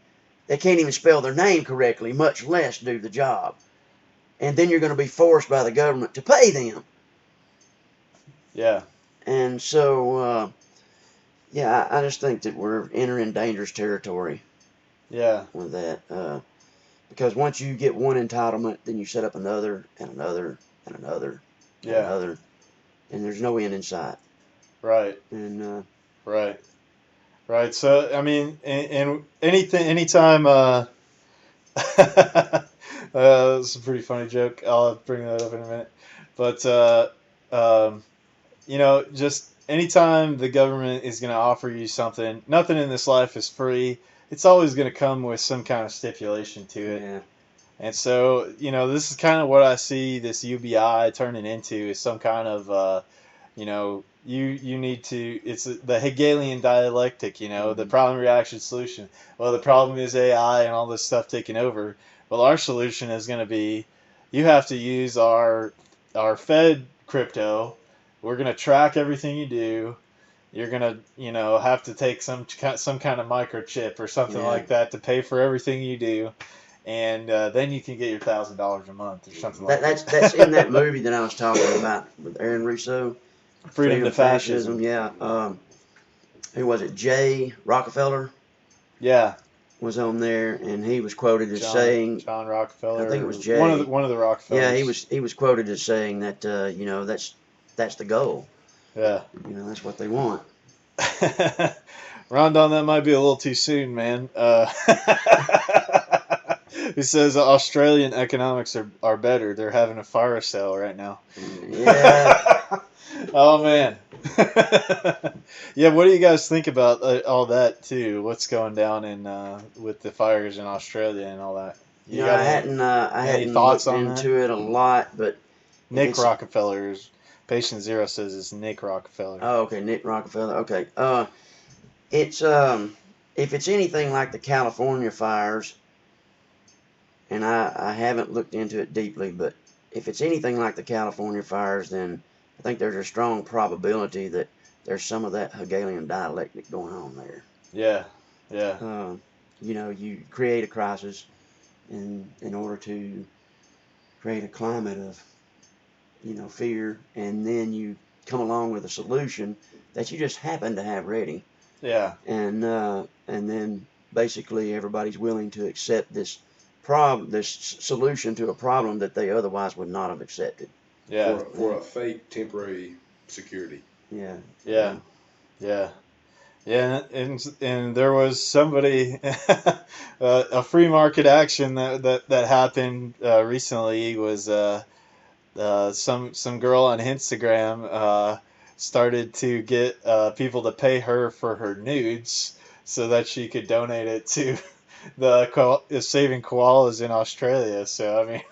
that can't even spell their name correctly, much less do the job. And then you're going to be forced by the government to pay them. Yeah. And so, I just think that we're entering dangerous territory. Yeah. With that. Because once you get one entitlement, then you set up another and another and another and another. And there's no end in sight. Right. And Right. So I mean, and anytime That's a pretty funny joke. I'll bring that up in a minute. But, just anytime the government is going to offer you something, nothing in this life is free. It's always going to come with some kind of stipulation to it. Yeah. And so, this is kind of what I see this UBI turning into is some kind of, you need to, it's the Hegelian dialectic, the problem, reaction, solution. Well, the problem is AI and all this stuff taking over. Well, our solution is going to be, you have to use our Fed crypto. We're going to track everything you do. You're going to, have to take some kind of microchip or something like that to pay for everything you do. And then you can get your $1,000 a month or something like that. That's in that movie that I was talking about with Aaron Russo. Freedom to Fascism. Yeah. Who was it? Jay Rockefeller Yeah. was on there, and he was quoted as saying, John Rockefeller. I think it was Jay. One of the Rockefellers. Yeah, he was quoted as saying that that's the goal. Yeah. That's what they want. Rondon, that might be a little too soon, man. He says Australian economics are better. They're having a fire sale right now. Yeah. Oh, man. Yeah, what do you guys think about all that, too? What's going down with the fires in Australia and all that? I hadn't thoughts looked on into it a lot, but Nick Rockefeller's Patient Zero says it's Nick Rockefeller. Oh, okay, Nick Rockefeller. Okay. It's if it's anything like the California fires, and I haven't looked into it deeply, but if it's anything like the California fires, then I think there's a strong probability that there's some of that Hegelian dialectic going on there. Yeah, yeah. You create a crisis in order to create a climate of, fear, and then you come along with a solution that you just happen to have ready. Yeah. And then basically everybody's willing to accept this solution to a problem that they otherwise would not have accepted. Yeah. For a fake temporary security. Yeah. Yeah. Yeah. Yeah, and there was somebody, a free market action that happened recently was some girl on Instagram started to get people to pay her for her nudes so that she could donate it to the saving koalas in Australia. So I mean,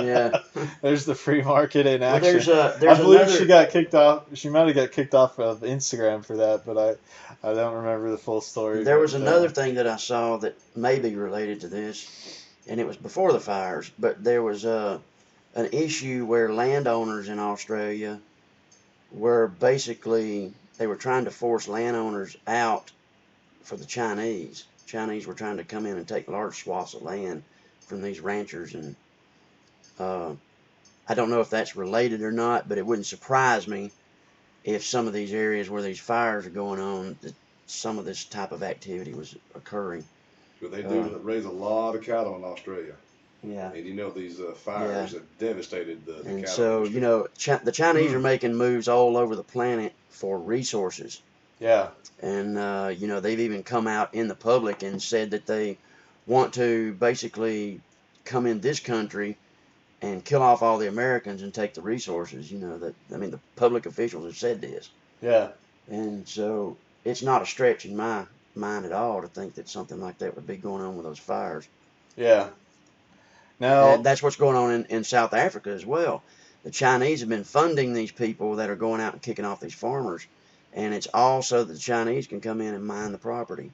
yeah, there's the free market in action. There's I believe another... she got kicked off. She might have got kicked off of Instagram for that, but I don't remember the full story. There was another thing that I saw that may be related to this, and it was before the fires. But there was an issue where landowners in Australia were basically they were trying to force landowners out for the Chinese. Chinese were trying to come in and take large swaths of land from these ranchers, and I don't know if that's related or not, but it wouldn't surprise me if some of these areas where these fires are going on, that some of this type of activity was occurring. But they do raise a lot of cattle in Australia. Yeah. And these fires have devastated the cattle. And so, the Chinese are making moves all over the planet for resources. Yeah. And, they've even come out in the public and said that they want to basically come in this country and kill off all the Americans and take the resources. The public officials have said this. Yeah. And so it's not a stretch in my mind at all to think that something like that would be going on with those fires. Yeah. Now, and that's what's going on in South Africa as well. The Chinese have been funding these people that are going out and kicking off these farmers. And it's all so that the Chinese can come in and mine the property.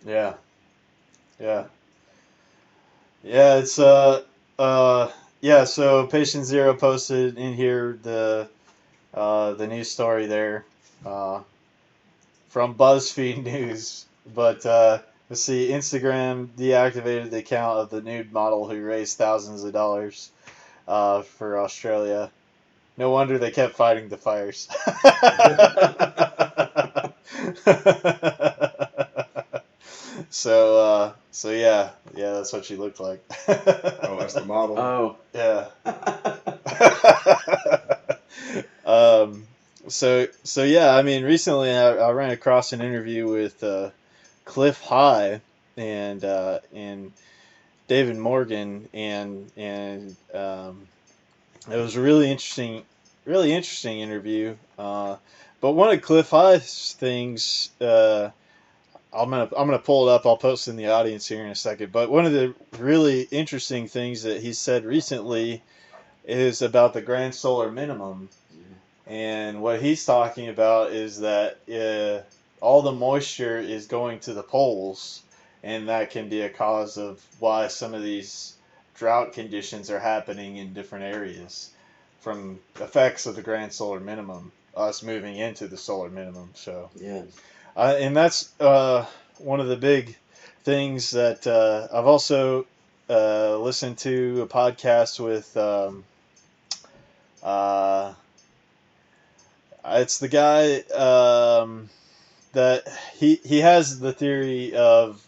Yeah. Yeah. Yeah, it's so Patient Zero posted in here the news story there from BuzzFeed News. But let's see, Instagram deactivated the account of the nude model who raised thousands of dollars for Australia. No wonder they kept fighting the fires. So yeah, that's what she looked like. Oh, that's the model. Oh, yeah. So yeah, I mean, recently I ran across an interview with Cliff High, and David Morgan, and it was a really interesting interview. But one of Cliff High's things, I'm gonna pull it up. I'll post it in the audience here in a second. But one of the really interesting things that he said recently is about the grand solar minimum, and what he's talking about is that all the moisture is going to the poles, and that can be a cause of why some of these drought conditions are happening in different areas from effects of the grand solar minimum, us moving into the solar minimum. So Yeah. and that's one of the big things that I've also listened to a podcast with. It's the guy that he has the theory of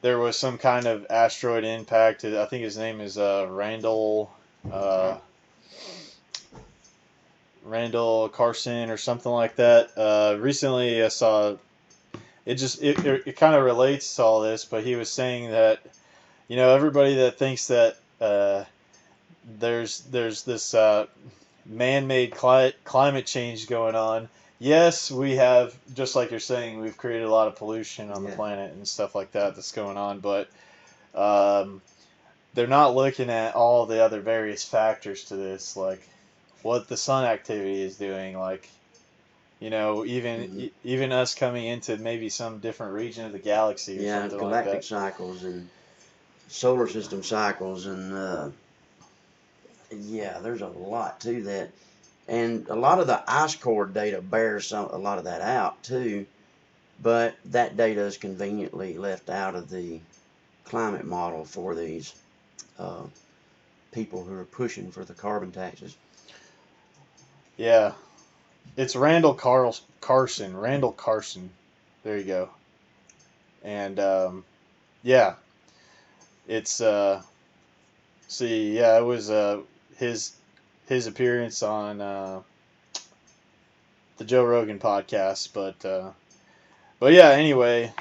there was some kind of asteroid impact. I think his name is Randall Carson or something like that. Recently, I saw it kind of relates to all this, but he was saying that everybody that thinks that there's this man-made climate change going on. Yes, we have, just like you're saying, we've created a lot of pollution on the planet and stuff like that that's going on, but they're not looking at all the other various factors to this, like what the sun activity is doing, like even us coming into maybe some different region of the galaxy or something like galactic that. cycles and solar system cycles, and there's a lot to that, and a lot of the ice core data bears a lot of that out too, but that data is conveniently left out of the climate model for these people who are pushing for the carbon taxes. Yeah, it's Randall Carson. Randall Carson. There you go. And it's it was his appearance on the Joe Rogan podcast, but yeah. Anyway,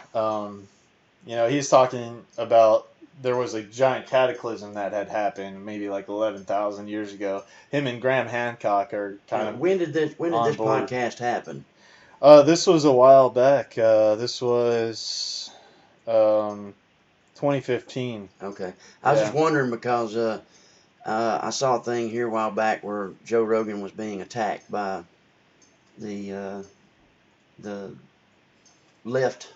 he's talking about there was a giant cataclysm that had happened maybe like 11,000 years ago. Him and Graham Hancock are kind of when did this board. podcast happen? This was a while back. This was 2015. Okay, I was just wondering because I saw a thing here a while back where Joe Rogan was being attacked by the left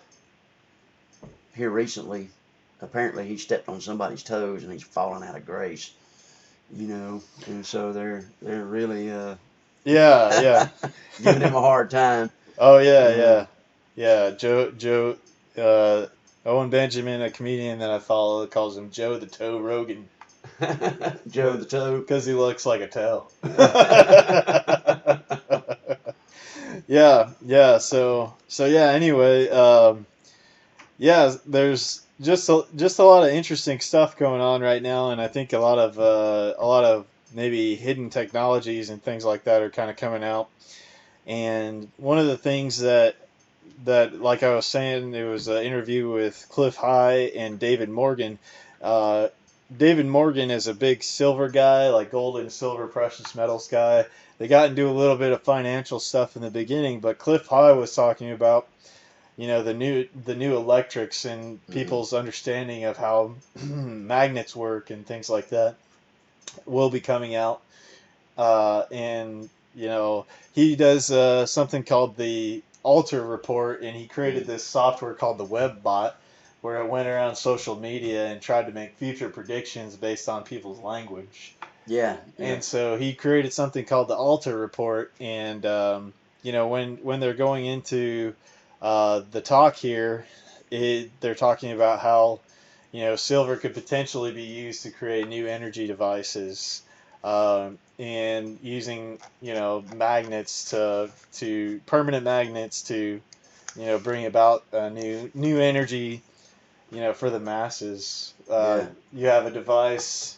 here recently. Apparently, he stepped on somebody's toes and he's fallen out of grace. And so they're really Yeah. giving him a hard time. Oh yeah. Joe. Owen Benjamin, a comedian that I follow, calls him Joe the Toe Rogan. Joe the Toe, because he looks like a toe. Yeah. So yeah. Anyway, there's just a lot of interesting stuff going on right now, and I think a lot of maybe hidden technologies and things like that are kind of coming out. And one of the things that like I was saying, there was an interview with Cliff High and David Morgan. David Morgan is a big silver guy, like gold and silver precious metals guy. They got into a little bit of financial stuff in the beginning, but Cliff High was talking about the new electrics and people's understanding of how magnets work and things like that will be coming out. And he does something called the Outta report, and he created this software called the WebBot, where it went around social media and tried to make future predictions based on people's language. Yeah. And so he created something called the Outta report, and when they're going into the talk here, they're talking about how silver could potentially be used to create new energy devices. And using magnets to permanent magnets to bring about a new energy for the masses. You have a device.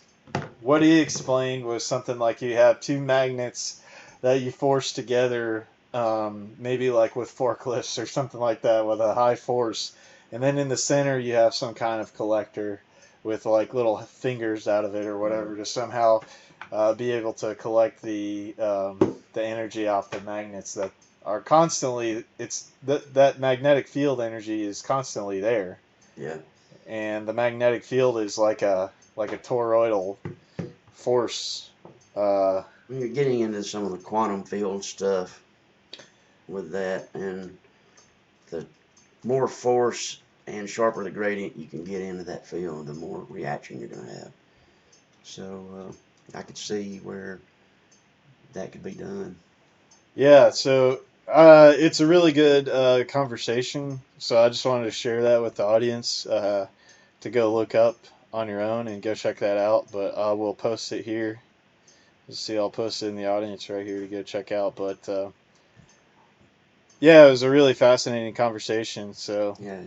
What he explained was something like you have two magnets that you force together, maybe like with forklifts or something like that with a high force, and then in the center you have some kind of collector with like little fingers out of it or whatever to somehow be able to collect the energy off the magnets that are constantly. It's that magnetic field energy is constantly there. Yeah. And the magnetic field is like a toroidal force. You're getting into some of the quantum field stuff with that, and the more force and sharper the gradient you can get into that field, the more reaction you're going to have. So I could see where that could be done. Yeah, so it's a really good conversation. So I just wanted to share that with the audience to go look up on your own and go check that out. But I will post it here. Let's see, I'll post it in the audience right here to go check out. But yeah, it was a really fascinating conversation. So Yeah,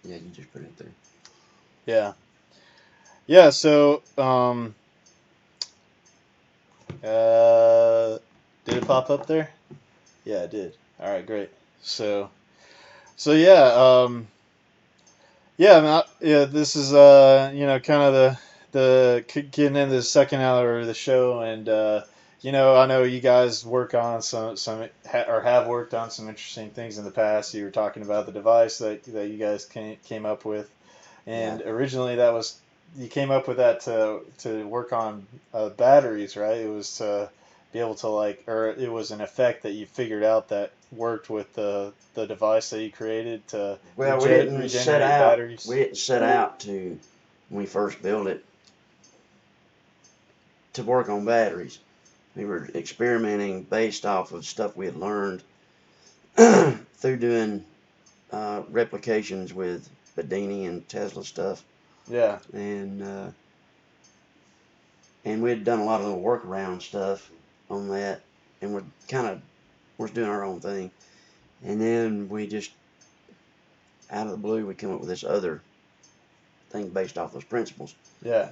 you just put it there. yeah. So did it pop up there? Yeah, it did. All right, great. So yeah, yeah. This is kind of the getting into the second hour of the show, and I know you guys work on some or have worked on some interesting things in the past. You were talking about the device that you guys came up with, and originally that was you came up with that to work on batteries, right? It was to be able to or it was an effect that you figured out that worked with the device that you created to We regenerate batteries. We didn't set out to, when we first built it, to work on batteries. We were experimenting based off of stuff we had learned through doing replications with Bedini and Tesla stuff. Yeah. And we had done a lot of little workaround stuff on that, and we're doing our own thing. And then we just, out of the blue, we came up with this other thing based off those principles. Yeah.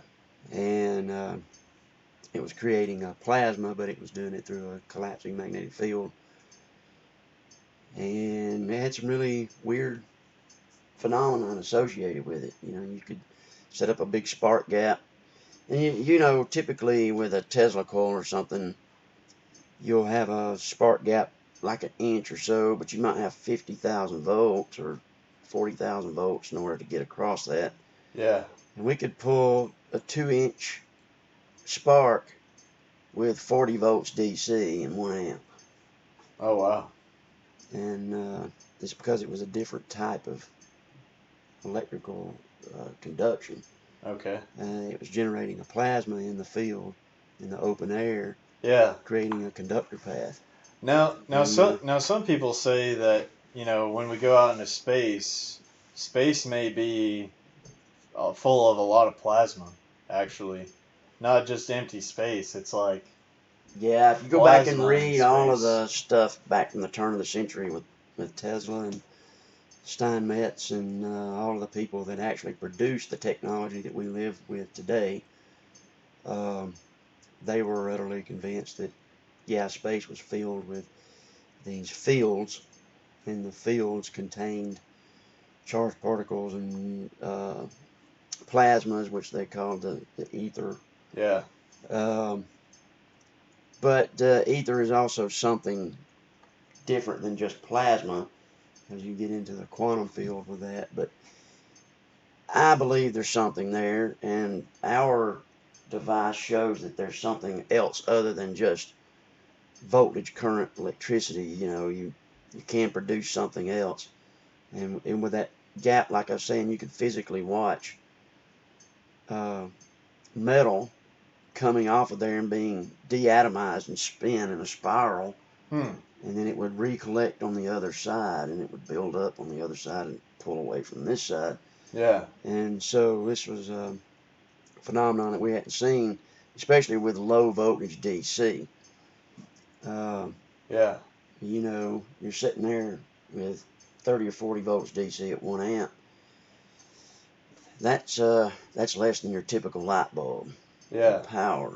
And it was creating a plasma, but it was doing it through a collapsing magnetic field. And it had some really weird phenomenon associated with it. You could set up a big spark gap. And typically with a Tesla coil or something, you'll have a spark gap like an inch or so, but you might have 50,000 volts or 40,000 volts in order to get across that. Yeah. And we could pull a 2-inch spark with 40 volts DC and 1 amp. Oh, wow. And it's because it was a different type of electrical conduction. Okay. It was generating a plasma in the field, in the open air. Yeah. Creating a conductor path. Now some people say that when we go out into space may be full of a lot of plasma. Actually, not just empty space. It's like if you go back and plasma in read all of space. the stuff back from the turn of the century with Tesla and Steinmetz and all of the people that actually produced the technology that we live with today, they were utterly convinced that space was filled with these fields, and the fields contained charged particles and plasmas, which they called the ether. Yeah. But ether is also something different than just plasma, as you get into the quantum field with that. But I believe there's something there, and our device shows that there's something else other than just voltage, current, electricity. You can produce something else, and with that gap, like I was saying, you could physically watch metal coming off of there and being deatomized and spin in a spiral, and then it would recollect on the other side, and it would build up on the other side and pull away from this side. Yeah. And so this was a phenomenon that we hadn't seen, especially with low voltage DC. Yeah. You're sitting there with 30 or 40 volts DC at 1 amp. That's less than your typical light bulb. Yeah. Power.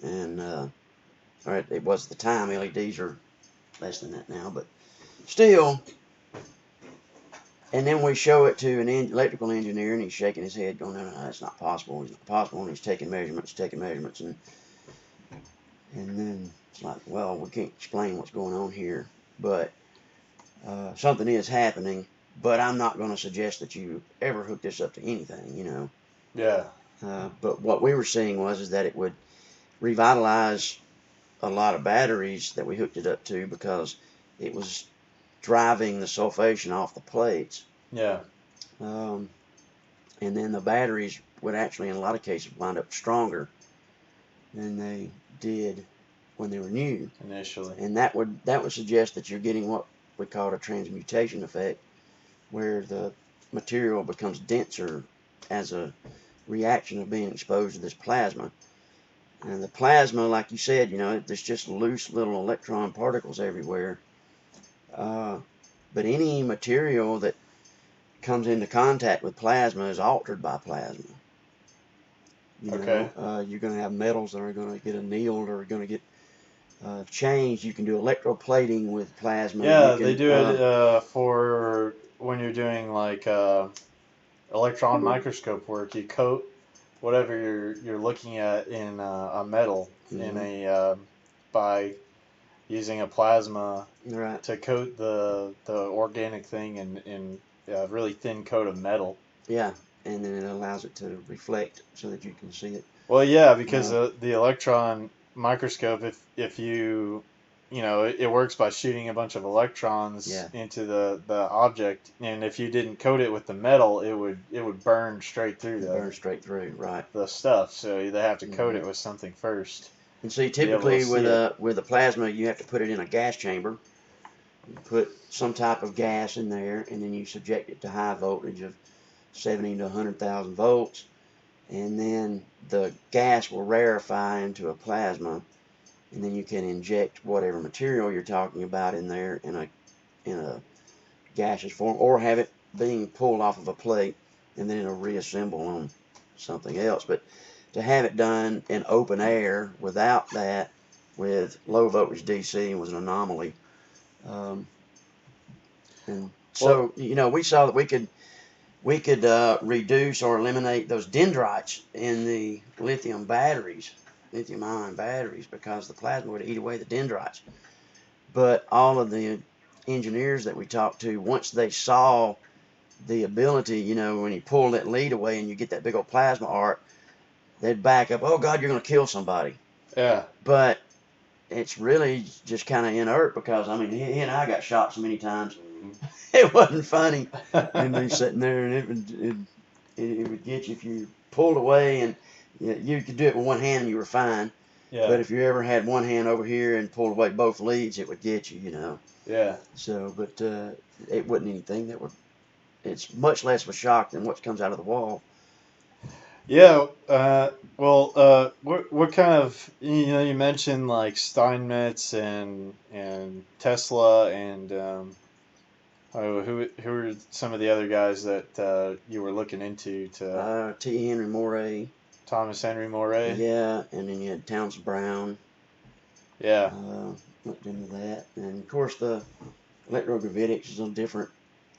And it was at the time. LEDs are less than that now, but still, And then we show it to an electrical engineer, and he's shaking his head, going, no, that's not possible. It's not possible. And he's taking measurements, and then it's like, well, we can't explain what's going on here, but something is happening. But I'm not going to suggest that you ever hook this up to anything, you know. Yeah. But what we were seeing is that it would revitalize a lot of batteries that we hooked it up to, because it was driving the sulfation off the plates. Yeah. And then the batteries would actually, in a lot of cases, wind up stronger than they did when they were new Initially. And that would suggest that you're getting what we call a transmutation effect, where the material becomes denser as a reaction of being exposed to this plasma. And the plasma, like you said, you know, there's just loose little electron particles everywhere. But any material that comes into contact with plasma is altered by plasma. You know, you're going to have metals that are going to get annealed or are going to get changed. You can do electroplating with plasma. Yeah, they do it for when you're doing like electron microscope work. You coat whatever you're looking at in a metal in a by using a plasma to coat the organic thing in a really thin coat of metal. Yeah, and then it allows it to reflect so that you can see it. Well, yeah, because the electron microscope, if you know, it works by shooting a bunch of electrons into the object, and if you didn't coat it with the metal, it would burn straight through the stuff. So they have to coat it with something first. And see, typically with a plasma, you have to put it in a gas chamber. You put some type of gas in there, and then you subject it to high voltage of 70 to 100,000 volts, and then the gas will rarefy into a plasma, and then you can inject whatever material you're talking about in there in a gaseous form, or have it being pulled off of a plate, and then it'll reassemble on something else. But to have it done in open air without that, with low voltage DC, was an anomaly. And so, you know, we saw that we could reduce or eliminate those dendrites in the lithium ion batteries, because the plasma would eat away the dendrites. But all of the engineers that we talked to, once they saw the ability, you know, when you pull that lead away and you get that big old plasma arc, they'd back up. Oh God, you're going to kill somebody. Yeah. But it's really just kind of inert, because I mean, he and I got shot so many times. It wasn't funny. And be sitting there, and it would get you if you pulled away, and you could do it with one hand and you were fine. Yeah. But if you ever had one hand over here and pulled away both leads, it would get you, you know. Yeah. So, but it wasn't anything that would. It's much less of a shock than what comes out of the wall. Yeah. Well, what kind of, you know, you mentioned like Steinmetz and Tesla and who are some of the other guys that you were looking into to? T. Henry Moray. Thomas Henry Moray. Yeah, and then you had Townsend Brown. Yeah. Looked into that, and of course the electrogravitics is a different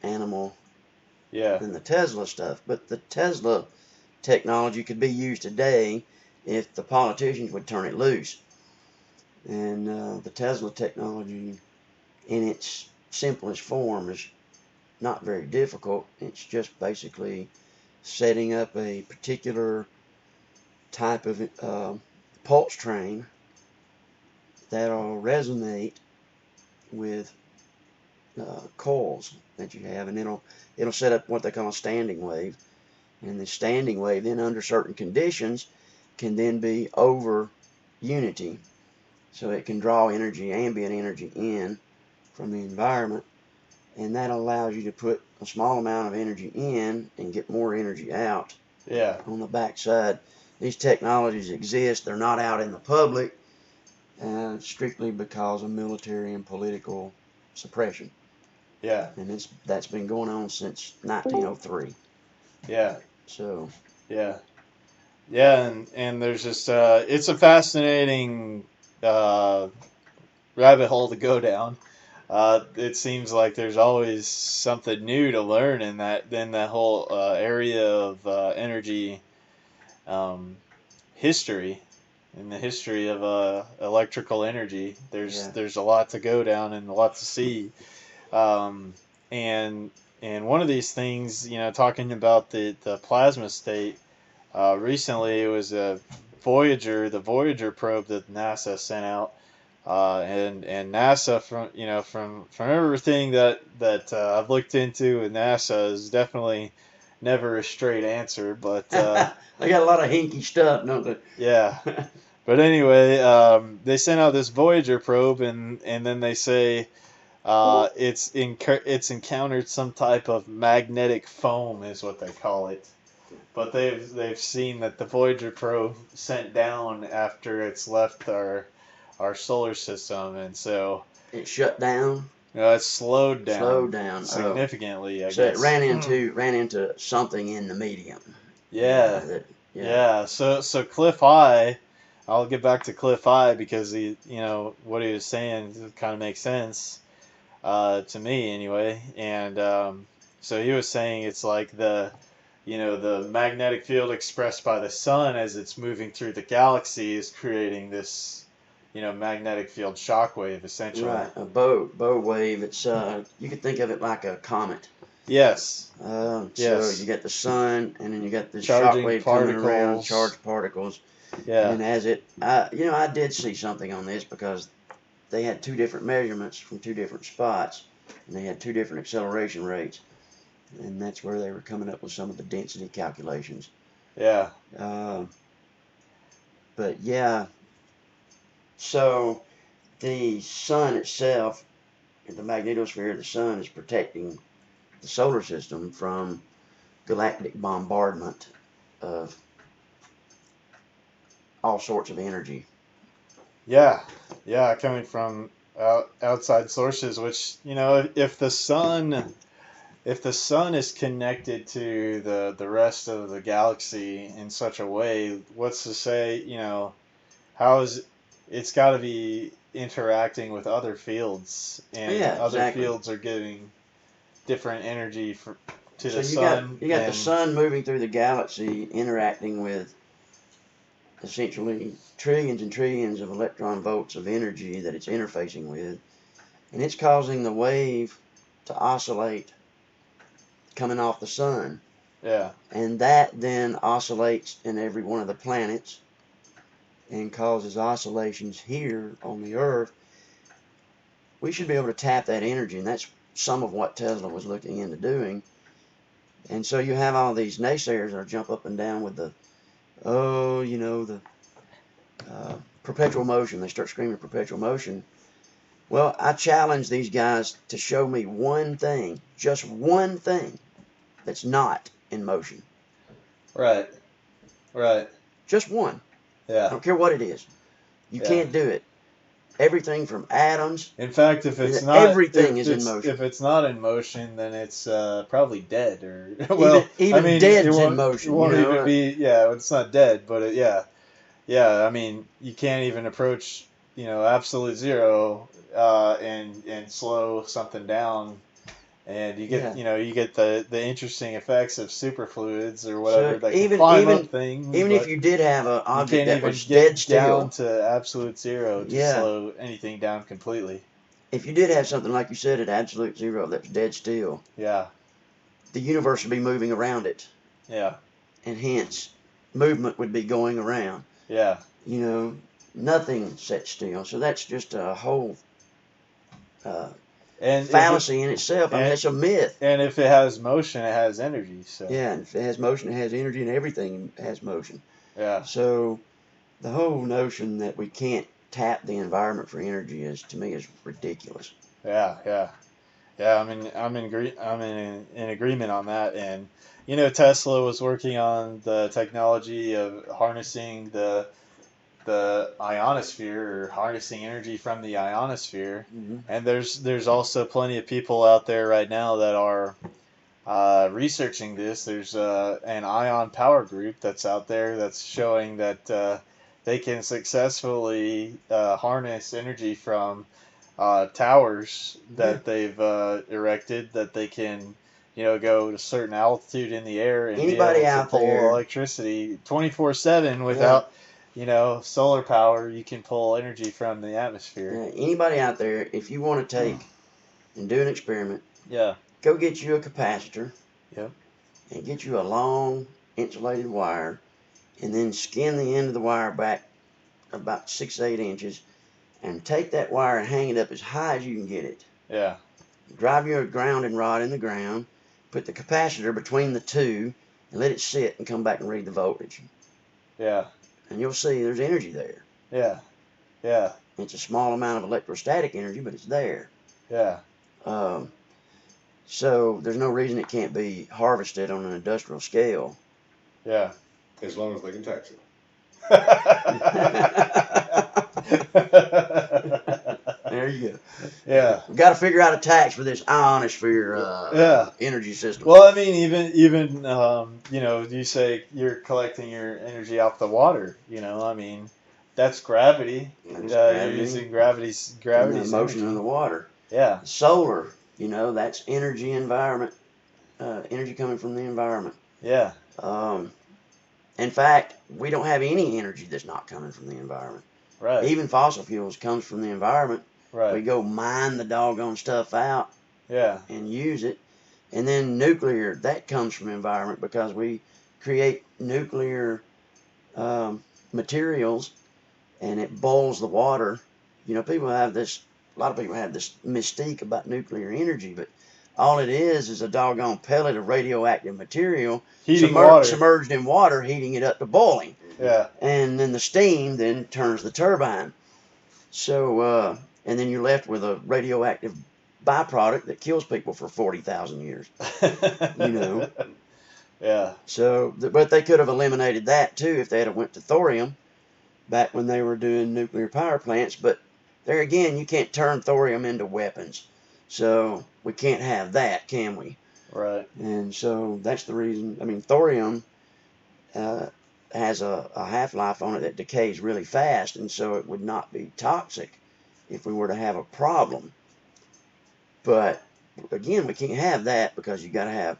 animal. Yeah. Than the Tesla stuff, but the Tesla technology could be used today if the politicians would turn it loose. And the Tesla technology, in its simplest form, is not very difficult. It's just basically setting up a particular type of pulse train that'll resonate with coils that you have, and it'll set up what they call a standing wave. And the standing wave, then under certain conditions, can then be over unity. So it can draw energy, ambient energy, in from the environment, and that allows you to put a small amount of energy in and get more energy out. Yeah. On the backside. These technologies exist. They're not out in the public, strictly because of military and political suppression. Yeah. And that's been going on since 1903. Yeah. So. Yeah. Yeah, and there's just it's a fascinating rabbit hole to go down. it seems like there's always something new to learn in that whole area of energy history. In the history of electrical energy, there's a lot to go down and a lot to see, um, and one of these things, talking about the plasma state. Recently, it was the Voyager probe that NASA sent out, and NASA, from everything that I've looked into with NASA, is definitely never a straight answer, but They got a lot of hinky stuff, don't they? yeah. But anyway, they sent out this Voyager probe, and then they say it's encountered some type of magnetic foam, is what they call it. But they've seen that the Voyager probe sent down after it's left our solar system, and so It shut down. it's slowed down significantly. I So guess. it ran into something in the medium. Yeah. Yeah. So Cliff High, I'll get back to Cliff High because what he was saying kind of makes sense to me anyway. And so he was saying it's like the magnetic field expressed by the sun as it's moving through the galaxy is creating this magnetic field shockwave essentially. Right, a bow wave. It's you could think of it like a comet. Yes. So Yes. you got the sun, and then you got the Charging shockwave coming around, particles. charged particles. Yeah. And as I did see something on this because they had two different measurements from two different spots, and they had two different acceleration rates, and that's where they were coming up with some of the density calculations. Yeah. But yeah, so the sun itself, the magnetosphere of the sun, is protecting the solar system from galactic bombardment of all sorts of energy. Yeah, coming from outside sources, which if the sun is connected to the rest of the galaxy in such a way, what's to say how is it's got to be interacting with other fields, and other exactly. fields are giving different energy to So the sun. you got the sun moving through the galaxy, interacting with essentially trillions and trillions of electron volts of energy that it's interfacing with, and it's causing the wave to oscillate coming off the sun. Yeah. And that then oscillates in every one of the planets and causes oscillations here on the Earth. We should be able to tap that energy, and that's some of what Tesla was looking into doing. And so you have all these naysayers that jump up and down with the perpetual motion. They start screaming perpetual motion. Well, I challenge these guys to show me one thing, just one thing, that's not in motion. Right. Just one. I Yeah. don't care what it is. You can't do it. Everything from atoms. In fact, if it's not everything is in motion. If it's not in motion, then it's probably dead. Or even dead's in motion. It won't even be. Yeah, it's not dead, but yeah. I mean, you can't even approach absolute zero and slow something down, and you get you get the interesting effects of superfluids or whatever that can climb up things. Even if you did have an object that was get dead still, down to absolute zero to slow anything down completely. If you did have something like you said at absolute zero that's dead still, yeah, the universe would be moving around it. Yeah, and hence movement would be going around. Yeah, nothing sat still. So that's just a whole fallacy in itself. I mean, it's a myth. And if it has motion, it has energy. So yeah, and if it has motion, it has energy, and everything has motion. Yeah. So the whole notion that we can't tap the environment for energy to me is ridiculous. Yeah. I'm in agreement on that. And Tesla was working on the technology of harnessing the ionosphere, or harnessing energy from the ionosphere. Mm-hmm. And there's also plenty of people out there right now that are researching this. There's an ion power group that's out there that's showing that they can successfully harness energy from towers that they've erected that they can, go to a certain altitude in the air and Anybody be able to out pull there- electricity 24/7 without, solar power. You can pull energy from the atmosphere. Anybody out there, if you want to take and do an experiment, Yeah. go get you a capacitor. Yep. And get you a long insulated wire, and then skin the end of the wire back about 6 to 8 inches, and take that wire and hang it up as high as you can get it. Yeah. Drive your grounding rod in the ground, put the capacitor between the two, and let it sit and come back and read the voltage. Yeah. And you'll see there's energy there. Yeah. Yeah. It's a small amount of electrostatic energy, but it's there. Yeah. So there's no reason it can't be harvested on an industrial scale. Yeah. As long as they can tax it. There you go. Yeah. We've got to figure out a tax for this ionosphere energy system. Well, I mean, even you say you're collecting your energy off the water. I mean, that's gravity. You're using gravity's the motion energy. of the water. Yeah. Solar, that's energy environment, energy coming from the environment. Yeah. In fact, we don't have any energy that's not coming from the environment. Right. Even fossil fuels comes from the environment. Right. We go mine the doggone stuff out. Yeah. And use it. And then nuclear, that comes from environment because we create nuclear materials and it boils the water. A lot of people have this mystique about nuclear energy, but all it is a doggone pellet of radioactive material submerged in water, heating it up to boiling. Yeah. And then the steam then turns the turbine. So, and then you're left with a radioactive byproduct that kills people for 40,000 years. Yeah. So, but they could have eliminated that too if they had went to thorium back when they were doing nuclear power plants. But there again, you can't turn thorium into weapons. So we can't have that, can we? Right. And so that's the reason. I mean, thorium has a half-life on it that decays really fast, and so it would not be toxic if we were to have a problem. But again, we can't have that because you got to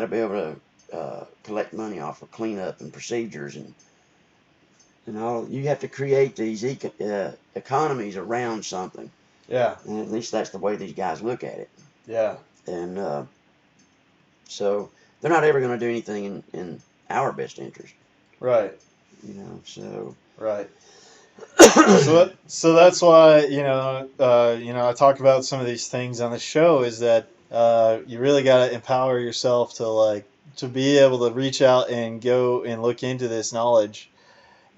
be able to collect money off of cleanup and procedures and all. You have to create these economies around something. Yeah. And at least that's the way these guys look at it. Yeah. And so they're not ever going to do anything in our best interest. Right. So. Right. So that's why I talk about some of these things on the show is that you really got to empower yourself to be able to reach out and go and look into this knowledge,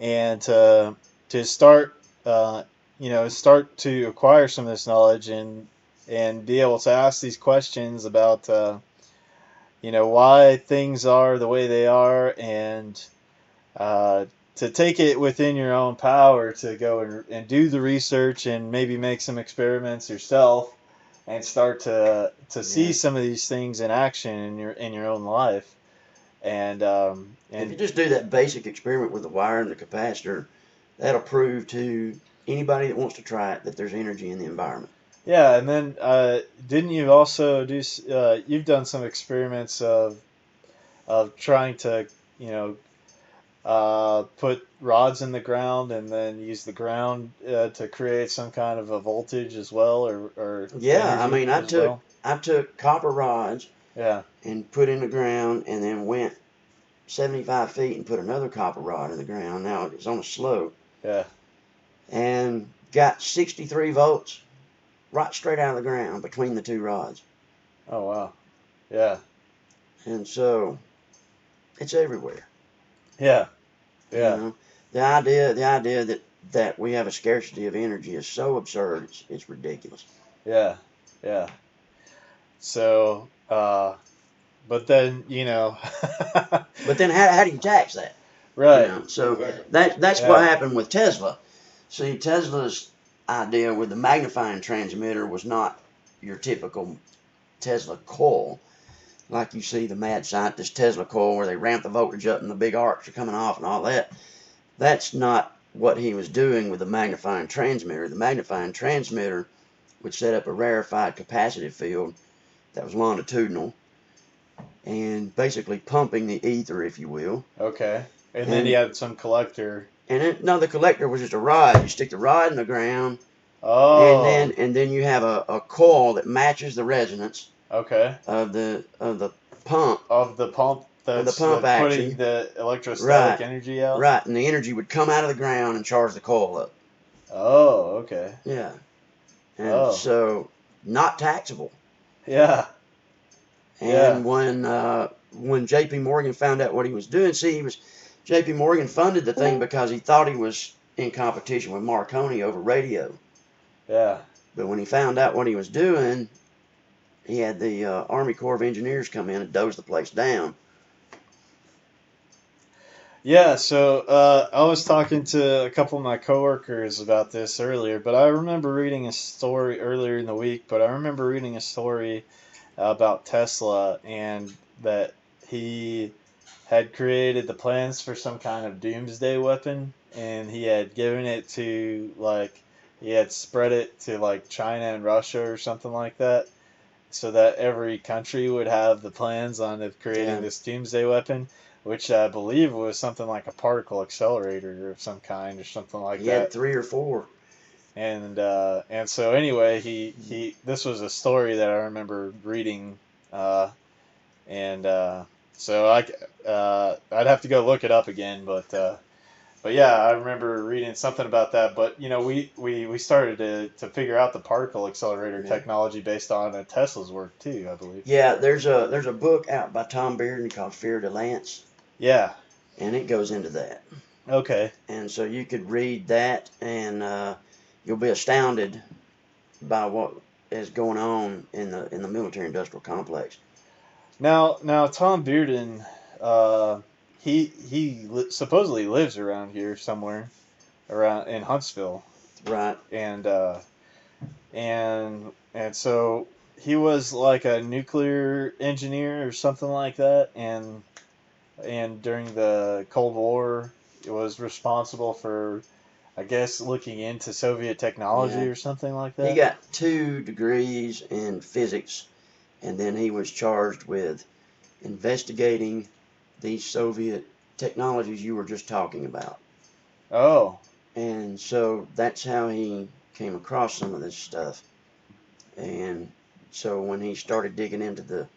and to start start to acquire some of this knowledge and be able to ask these questions about why things are the way they are, and to take it within your own power to go and do the research and maybe make some experiments yourself and start to see some of these things in action in your own life. And if you just do that basic experiment with the wire and the capacitor, that'll prove to anybody that wants to try it that there's energy in the environment. Yeah, and then didn't you also do? You've done some experiments of trying to put rods in the ground and then use the ground to create some kind of a voltage as well, or yeah. I mean, I took copper rods. Yeah. And put in the ground, and then went 75 feet and put another copper rod in the ground. Now it's on a slope. Yeah. And got 63 volts right straight out of the ground between the two rods. Oh wow. Yeah. And so it's everywhere. Yeah. Yeah. The idea that we have a scarcity of energy is so absurd. It's ridiculous. Yeah. Yeah. So, but then But then how do you tax that? Right. So that's what happened with Tesla. See, Tesla's idea with the magnifying transmitter was not your typical Tesla coil, like you see the mad scientist Tesla coil where they ramp the voltage up and the big arcs are coming off and all that. That's not what he was doing with the magnifying transmitter. The magnifying transmitter would set up a rarefied capacitive field that was longitudinal and basically pumping the ether, if you will. Okay. And then he had some collector. And the collector was just a rod. You stick the rod in the ground, Oh. and then you have a coil that matches the resonance. Okay. Of the pump. Of the pump. That's putting action. The electrostatic energy out. Right, and the energy would come out of the ground and charge the coil up. Oh, okay. Yeah. And so not taxable. Yeah. And when J.P. Morgan found out what he was doing, J.P. Morgan funded the thing because he thought he was in competition with Marconi over radio. Yeah. But when he found out what he was doing, he had the Army Corps of Engineers come in and doze the place down. Yeah, so I was talking to a couple of my coworkers about this earlier, but I remember reading a story earlier in the week, about Tesla and that he had created the plans for some kind of doomsday weapon, and he had given it to, he had spread it to, China and Russia or something like that, so that every country would have the plans on creating this doomsday weapon, which I believe was something like a particle accelerator of some kind or something like that. He had 3 or 4. And so anyway, he this was a story that I remember reading, so I'd have to go look it up again, but yeah, I remember reading something about that. But we started to figure out the particle accelerator technology based on Tesla's work too, I believe. Yeah, there's a book out by Tom Bearden called Fear to Lance. Yeah. And it goes into that. Okay. And so you could read that, and you'll be astounded by what is going on in the military-industrial complex. Now Tom Bearden, he supposedly lives around here somewhere, around in Huntsville. Right. And so he was like a nuclear engineer or something like that, and during the Cold War, it was responsible for, I guess, looking into Soviet technology or something like that. He got 2 degrees in physics, and then he was charged with investigating these Soviet technologies you were just talking about. Oh. And so that's how he came across some of this stuff. And so when he started digging into the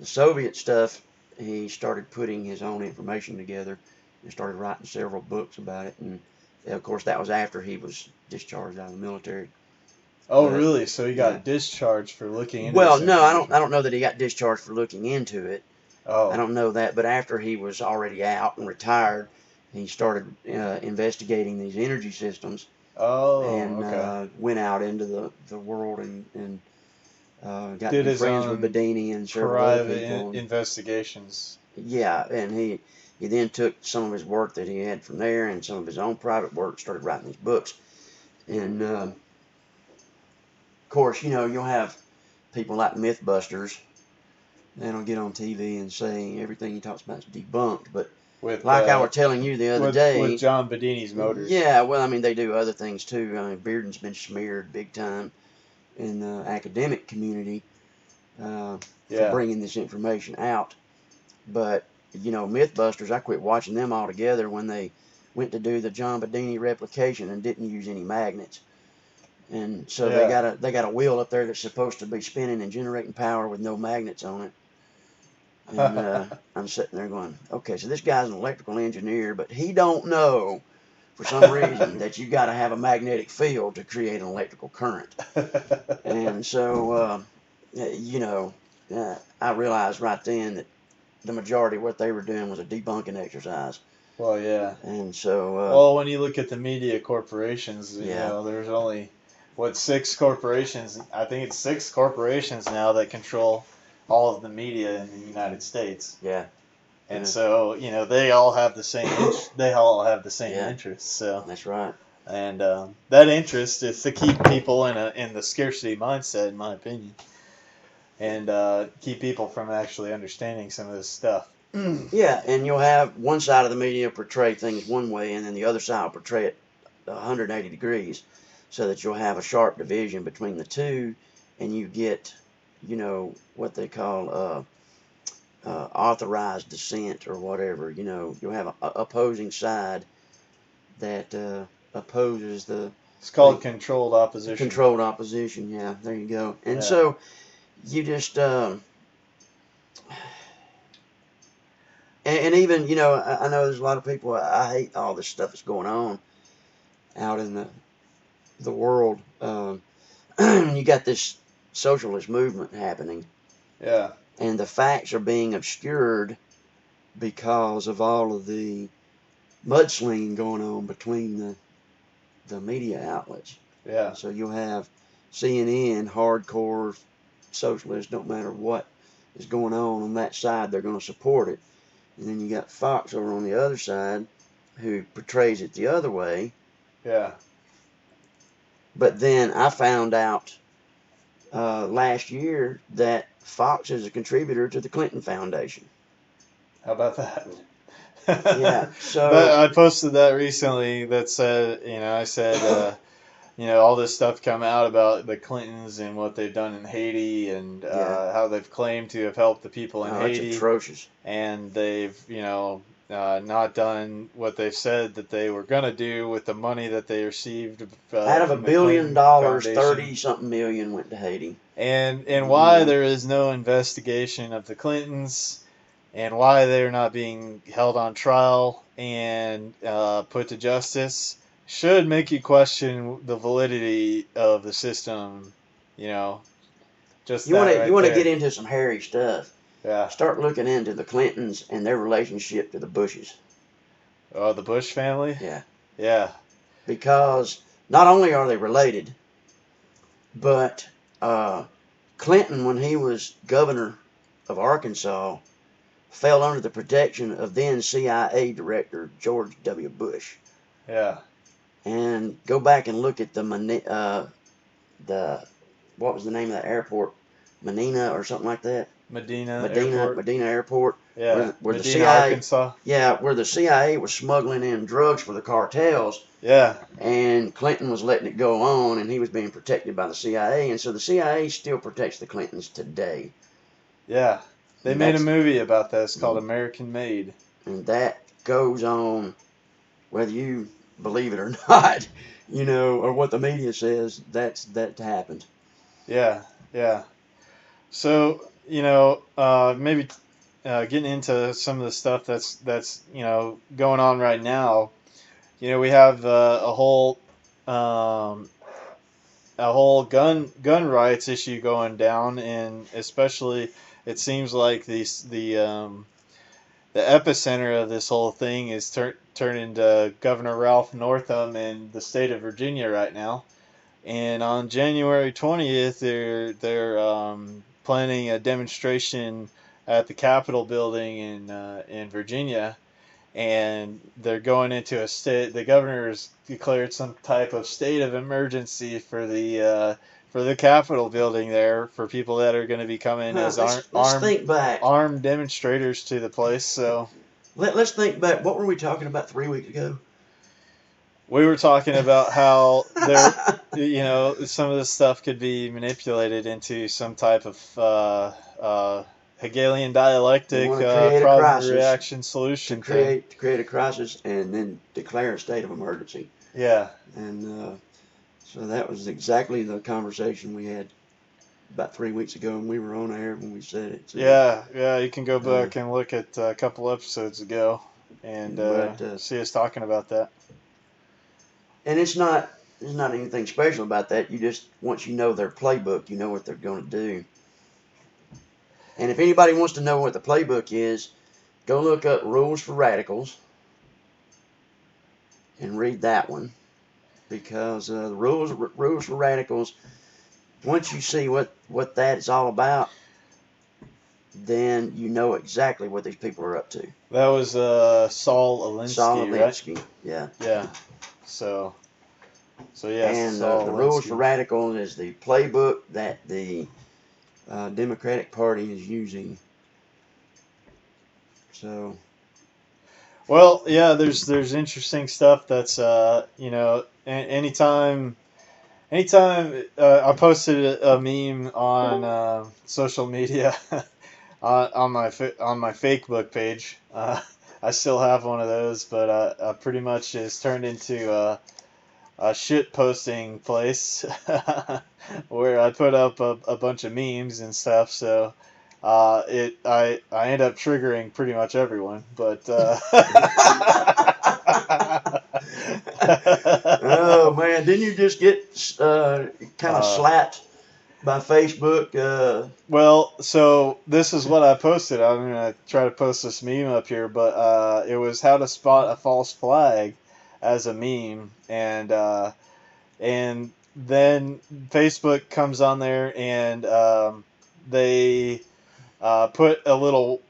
Soviet stuff, he started putting his own information together and started writing several books about it. And of course, that was after he was discharged out of the military. Oh, really? So he got discharged for looking into Well, no, I don't know that he got discharged for looking into it. Oh. I don't know that, but after he was already out and retired, he started investigating these energy systems. Oh, and went out into the world and got Did to be his friends own with Bedini and several other private people. investigations. Yeah, and he then took some of his work that he had from there and some of his own private work, started writing these books. And of course, you'll have people like Mythbusters that'll get on TV and say everything he talks about is debunked. But I was telling you the other day, with John Bedini's motors. Yeah, well, I mean, they do other things too. I mean, Bearden's been smeared big time in the academic community for bringing this information out. But Mythbusters, I quit watching them altogether when they went to do the John Bedini replication and didn't use any magnets. And so they got a wheel up there that's supposed to be spinning and generating power with no magnets on it. And I'm sitting there going, okay, so this guy's an electrical engineer, but he don't know for some reason that you got to have a magnetic field to create an electrical current. And so, I realized right then that the majority of what they were doing was a debunking exercise. Well, yeah. And so... when you look at the media corporations, you know, there's only, 6 corporations? I think it's 6 corporations now that control all of the media in the United States. Yeah. And so, they all have the same interests. So that's right. And that interest is to keep people in the scarcity mindset, in my opinion, and keep people from actually understanding some of this stuff. Yeah, and you'll have one side of the media portray things one way, and then the other side will portray it 180 degrees. so that you'll have a sharp division between the two, and you get, what they call authorized dissent or whatever. You'll have an opposing side that opposes the It's called controlled opposition. controlled opposition. Yeah, there you go. And Yeah. so you just and even I know there's a lot of people. I hate all this stuff that's going on out in the world. You got this socialist movement happening, Yeah. and the facts are being obscured because of all of the mudslinging going on between the media outlets. Yeah. So you'll have CNN, hardcore socialists, don't matter what is going on that side, they're going to support it. And then you got Fox over on the other side who portrays it the other way. Yeah. But then I found out last year that Fox is a contributor to the Clinton Foundation. How about that? Yeah, so But I posted that recently that said, I said, all this stuff come out about the Clintons and what they've done in Haiti and how they've claimed to have helped the people in Haiti. It's atrocious. And they've, not done what they've said that they were going to do with the money that they received. Out of from $1 the billion, Clinton Foundation. 30-something million went to Haiti. And why there is no investigation of the Clintons and why they're not being held on trial and put to justice should make you question the validity of the system. Just You want that to right get there. into some hairy stuff. Yeah. Start looking into the Clintons and their relationship to the Bushes. Oh, the Bush family? Yeah. Yeah. Because not only are they related, but Clinton, when he was governor of Arkansas, fell under the protection of then CIA Director George W. Bush. Yeah. And go back and look at the what was the name of that airport? Medina or something like that? Medina Airport. Where Yeah. the Medina, CIA, Arkansas. Yeah, where the CIA was smuggling in drugs for the cartels. Yeah. And Clinton was letting it go on, and he was being protected by the CIA. And so the CIA still protects the Clintons today. Yeah. They made a movie about that. It's called American Made. And that goes on, whether you believe it or not, or what the media says, that happened. Yeah, yeah. So, maybe getting into some of the stuff that's going on right now. We have a whole gun rights issue going down, and especially it seems like the epicenter of this whole thing is turning to Governor Ralph Northam in the state of Virginia right now. And on January 20th, they're planning a demonstration at the Capitol building in Virginia, and they're going into a state. The governor's declared some type of state of emergency for the Capitol building there for people that are going to be coming as let's think back. armed demonstrators to the place. So let's think back. What were we talking about 3 weeks ago? we were talking about how there, some of this stuff could be manipulated into some type of Hegelian dialectic, problem reaction solution to create a crisis and then declare a state of emergency. Yeah. And so that was exactly the conversation we had about 3 weeks ago, and we were on air when we said it. So, yeah, you can go back and look at a couple episodes ago and see us talking about that. And there's not anything special about that. You just, once you know their playbook, you know what they're going to do. And if anybody wants to know what the playbook is, go look up Rules for Radicals and read that one. Because the rules for radicals, once you see what that is all about, then you know exactly what these people are up to. That was Saul Alinsky, right? Yeah. Yeah. So yes. And the Rules for Radicals is the playbook that the Democratic Party is using. So. Well, yeah, there's interesting stuff that's anytime anytime I posted a meme on social media on my Facebook page. I still have one of those, but pretty much it's turned into a shit posting place where I put up a bunch of memes and stuff. So I end up triggering pretty much everyone, but. Oh man, didn't you just get kind of slapped by Facebook? Well, so this is what I posted. I'm gonna try to post this meme up here, but it was how to spot a false flag as a meme, and then Facebook comes on there and they put a little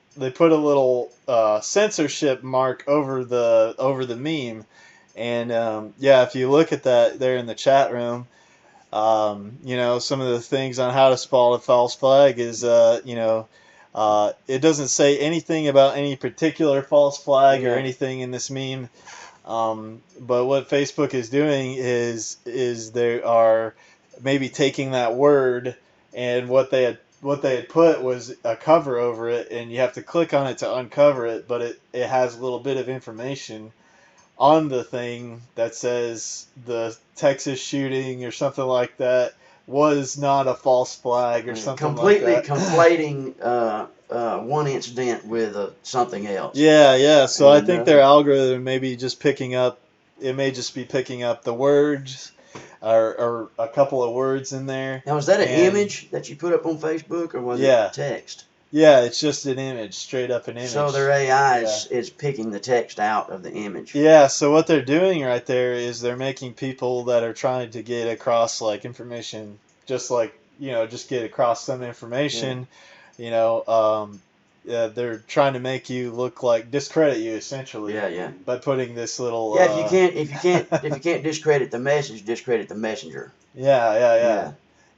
censorship mark over the meme, and yeah, if you look at that there in the chat room. Some of the things on how to spot a false flag is, it doesn't say anything about any particular false flag or Yeah. anything in this meme. But what Facebook is doing is they are maybe taking that word and what they had put was a cover over it, and you have to click on it to uncover it, but it has a little bit of information on the thing that says the Texas shooting or something like that was not a false flag or something Completely like that. conflating one incident with something else. Yeah. So I And, think their algorithm may be just picking up. It may just be picking up the words or a couple of words in there. Now, was that an And- image that you put up on Facebook, or was Yeah. it text? Yeah, it's just an image, straight up an image. So their AI is picking the text out of the image. Yeah, so what they're doing right there is they're making people that are trying to get across like information, just like, just get across some information, they're trying to make you look like discredit you essentially. Yeah. By putting this little Yeah, if you can't discredit the message, discredit the messenger.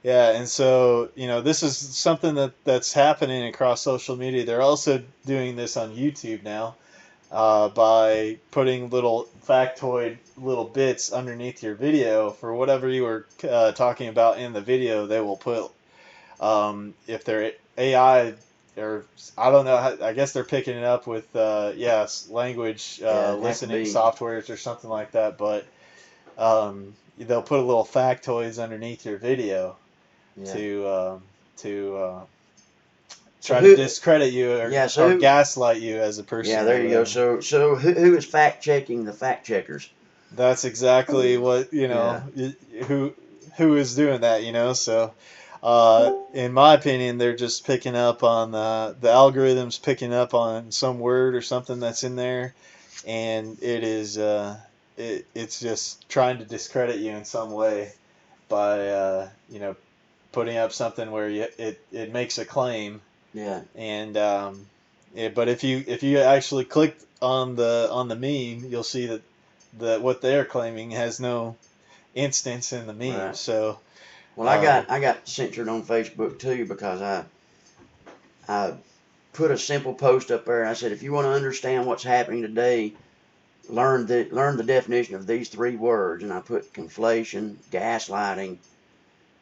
Yeah, and so, this is something that's happening across social media. They're also doing this on YouTube now by putting little factoid little bits underneath your video for whatever you were talking about in the video. They will put, if they're AI, or I don't know, I guess they're picking it up with, language listening softwares or something like that, but they'll put a little factoids underneath your video. To try to discredit you or gaslight you as a person. Yeah, there you go. So who is fact checking the fact checkers? That's exactly what who is doing that. So in my opinion, they're just picking up on the algorithm's picking up on some word or something that's in there, and it is it's just trying to discredit you in some way by putting up something where it makes a claim. Yeah. And but if you actually click on the meme, you'll see that what they're claiming has no instance in the meme. Right. So. Well, I got censored on Facebook too because I put a simple post up there and I said, if you want to understand what's happening today, learn the definition of these three words, and I put conflation, gaslighting,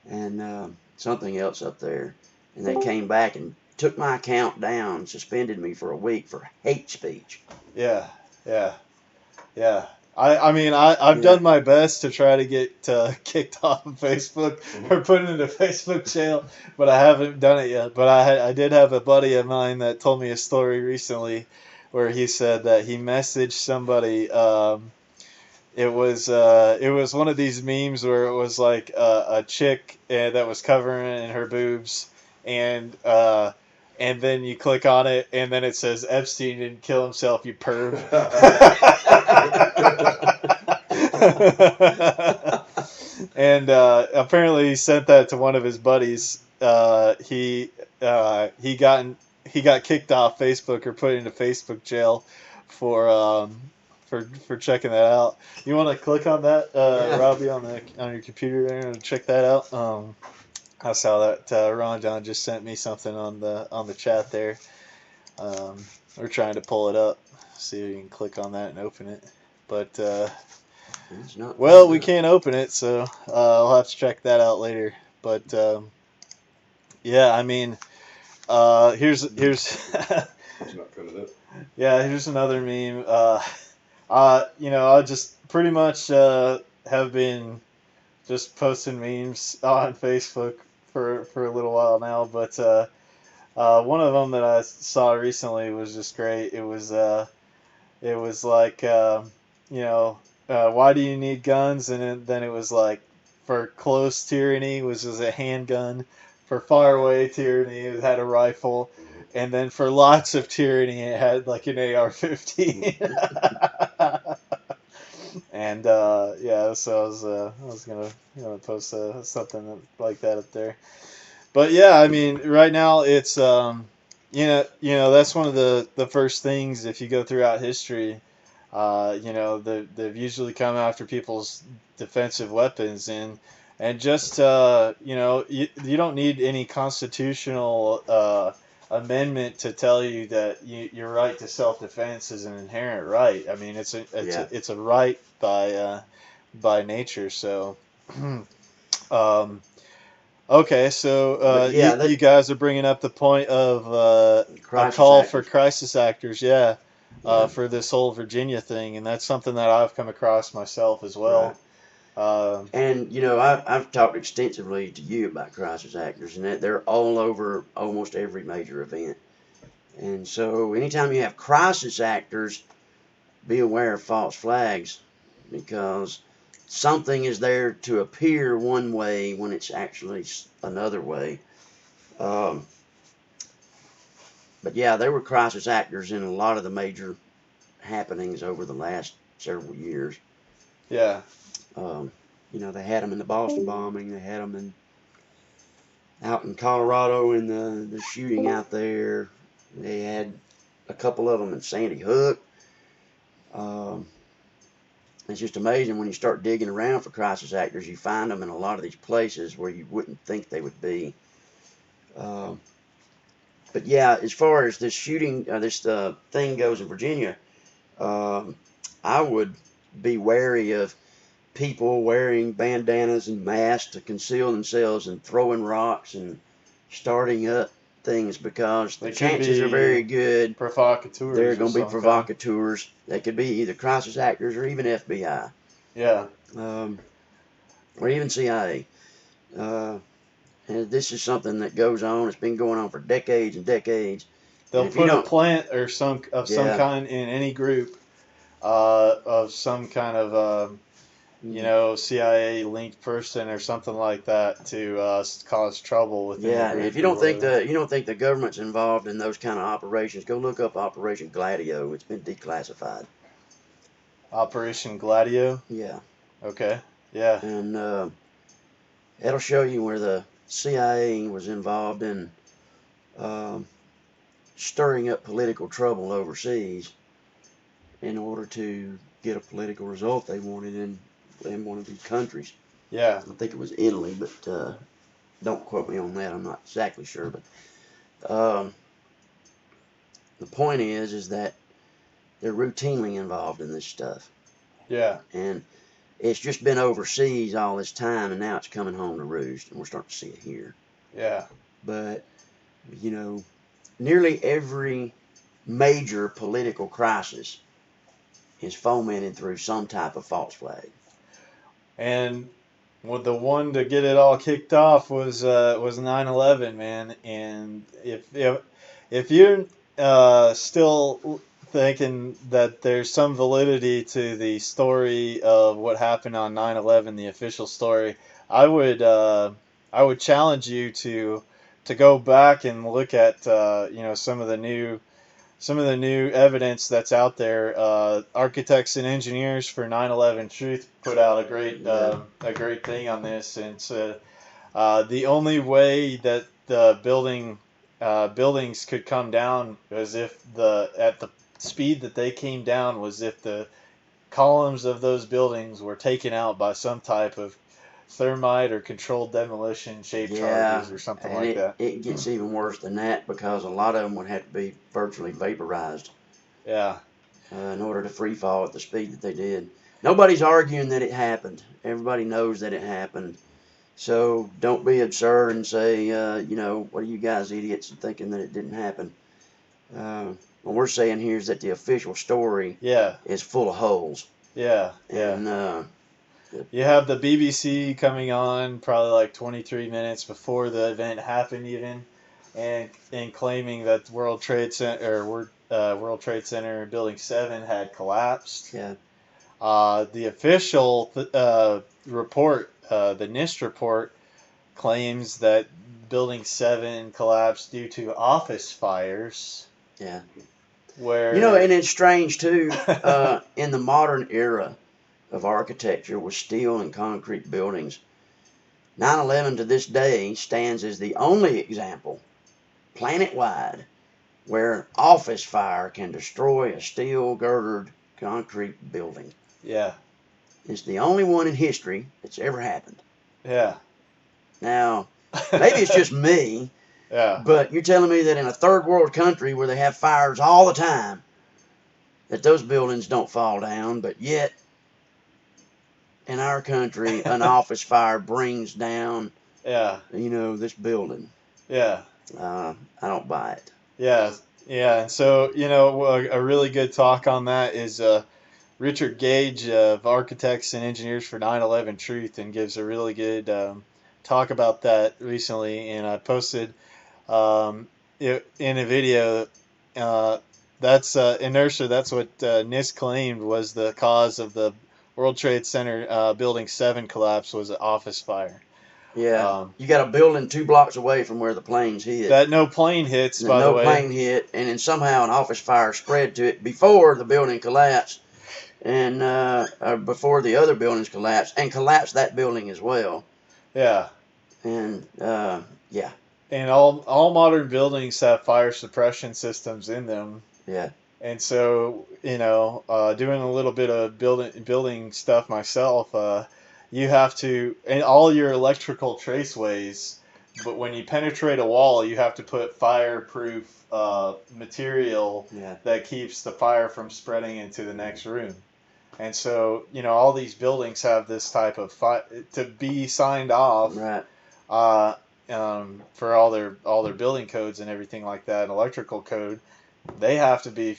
and something else up there, and they came back and took my account down, suspended me for a week for hate speech. Yeah. I've done my best to try to get kicked off of Facebook or put into Facebook jail, but I haven't done it yet. But I did have a buddy of mine that told me a story recently where he said that he messaged somebody. It was one of these memes where it was like a chick that was covering her boobs, and then you click on it, and then it says Epstein didn't kill himself, you perv. And apparently he sent that to one of his buddies. He got kicked off Facebook or put into Facebook jail for checking that out. You want to click on that, Robbie, on your computer there and check that out? I saw that Ron John just sent me something on the chat there. We're trying to pull it up, see if you can click on that and open it. But It's not Well, fun, we no. can't open it, so I'll have to check that out later. But yeah, I mean, here's It's not coming up. yeah, here's another meme. I just pretty much have been just posting memes on Facebook for a little while now, but one of them that I saw recently was just great. It was like why do you need guns? And then it was like for close tyranny, which was a handgun. For far away tyranny, it had a rifle. And then for lots of tyranny, it had like an AR-15. And yeah, so I was gonna post something like that up there. But yeah, I mean, right now it's that's one of the first things if you go throughout history. They've usually come after people's defensive weapons, and just you don't need any constitutional amendment to tell you that your right to self-defense is an inherent right. I mean, it's a right by nature. So, okay, so But yeah, you guys are bringing up the point of a crisis call actors. for crisis actors, yeah, Yeah. for this whole Virginia thing, and that's something that I've come across myself as well. And I've talked extensively to you about crisis actors, and that they're all over almost every major event. And so, anytime you have crisis actors, be aware of false flags, because something is there to appear one way when it's actually another way. But yeah, there were crisis actors in a lot of the major happenings over the last several years. Yeah. They had them in the Boston bombing. They had them out in Colorado in the shooting out there. They had a couple of them in Sandy Hook. It's just amazing when you start digging around for crisis actors, you find them in a lot of these places where you wouldn't think they would be. But yeah, as far as this shooting, this thing goes in Virginia, I would be wary of people wearing bandanas and masks to conceal themselves and throwing rocks and starting up things, because the They could chances are be very good provocateurs. they're or going to be some kind. provocateurs. They could be either crisis actors or even FBI. Yeah. Or even CIA. And this is something that goes on. It's been going on for decades and decades. They'll And if you put a don't, plant or some Yeah. kind in any group of some kind of CIA linked person or something like that to cause trouble within the yeah, and group. if you don't think the government's involved in those kind of operations, go look up Operation Gladio. It's been declassified. Operation Gladio. Yeah, Okay. Yeah. and it'll show you where the CIA was involved in stirring up political trouble overseas in order to get a political result they wanted in one of these countries. Yeah. I think it was Italy, but don't quote me on that. I'm not exactly sure. But the point is that they're routinely involved in this stuff. Yeah. And it's just been overseas all this time, and now it's coming home to roost, and we're starting to see it here. Yeah. But, nearly every major political crisis is fomented through some type of false flag. And the one to get it all kicked off was 9/11, man. And if you're still thinking that there's some validity to the story of what happened on 9/11, the official story, I would challenge you to go back and look at some of the new evidence that's out there. Architects and Engineers for 9/11 Truth put out a great thing on this, and said the only way that the buildings could come down was if at the speed that they came down was if the columns of those buildings were taken out by some type of thermite or controlled demolition shape charges or something like that. It gets even worse than that, because a lot of them would have to be virtually vaporized Yeah. in order to free fall at the speed that they did. Nobody's arguing that it happened. Everybody knows that it happened. So don't be absurd and say, what are you guys idiots thinking that it didn't happen? What we're saying here is that the official story is full of holes. Yeah. And you have the BBC coming on probably like 23 minutes before the event happened even, and claiming that World Trade Center Building 7 had collapsed. Yeah. The official report, the NIST report, claims that Building 7 collapsed due to office fires. Yeah. Where and it's strange too. In the modern era of architecture with steel and concrete buildings, 9/11 to this day stands as the only example, planet-wide, where office fire can destroy a steel-girdered concrete building. Yeah. It's the only one in history that's ever happened. Yeah. Now, maybe it's just me, but you're telling me that in a third world country where they have fires all the time, that those buildings don't fall down, but yet in our country, an office fire brings down, this building. Yeah. I don't buy it. Yeah. Yeah. And so, a really good talk on that is Richard Gage of Architects and Engineers for 9/11 Truth, and gives a really good talk about that recently. And I posted in a video. That's inertia. That's what NIST claimed was the cause of the World Trade Center Building 7 collapse, was an office fire. Yeah, you got a building 2 blocks away from where the planes hit. That no plane hits, by the way. No plane hit, and then somehow an office fire spread to it before the building collapsed, and before the other buildings collapsed, and collapsed that building as well. Yeah. And And all modern buildings have fire suppression systems in them. Yeah. And so, doing a little bit of building stuff myself, you have to, and all your electrical traceways, but when you penetrate a wall, you have to put fireproof material that keeps the fire from spreading into the next room. And so, all these buildings have this type of to be signed off, right? For all their building codes and everything like that, electrical code. They have to be,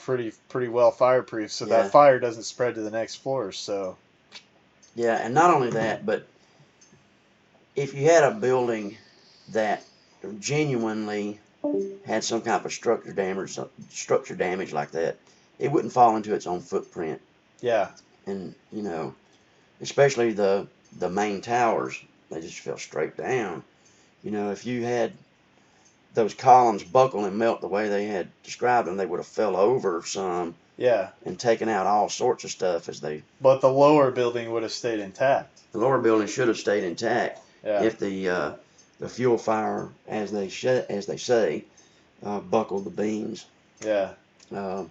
pretty well fireproof, so that fire doesn't spread to the next floor. So, yeah, and not only that, but if you had a building that genuinely had some kind of structure damage like that, it wouldn't fall into its own footprint. Yeah. And especially the main towers, they just fell straight down. If you had those columns buckle and melt the way they had described them, they would have fell over some. Yeah. And taken out all sorts of stuff as they. But the lower building would have stayed intact. The lower building should have stayed intact. Yeah. If the fuel fire, as they say, buckled the beams. Yeah. And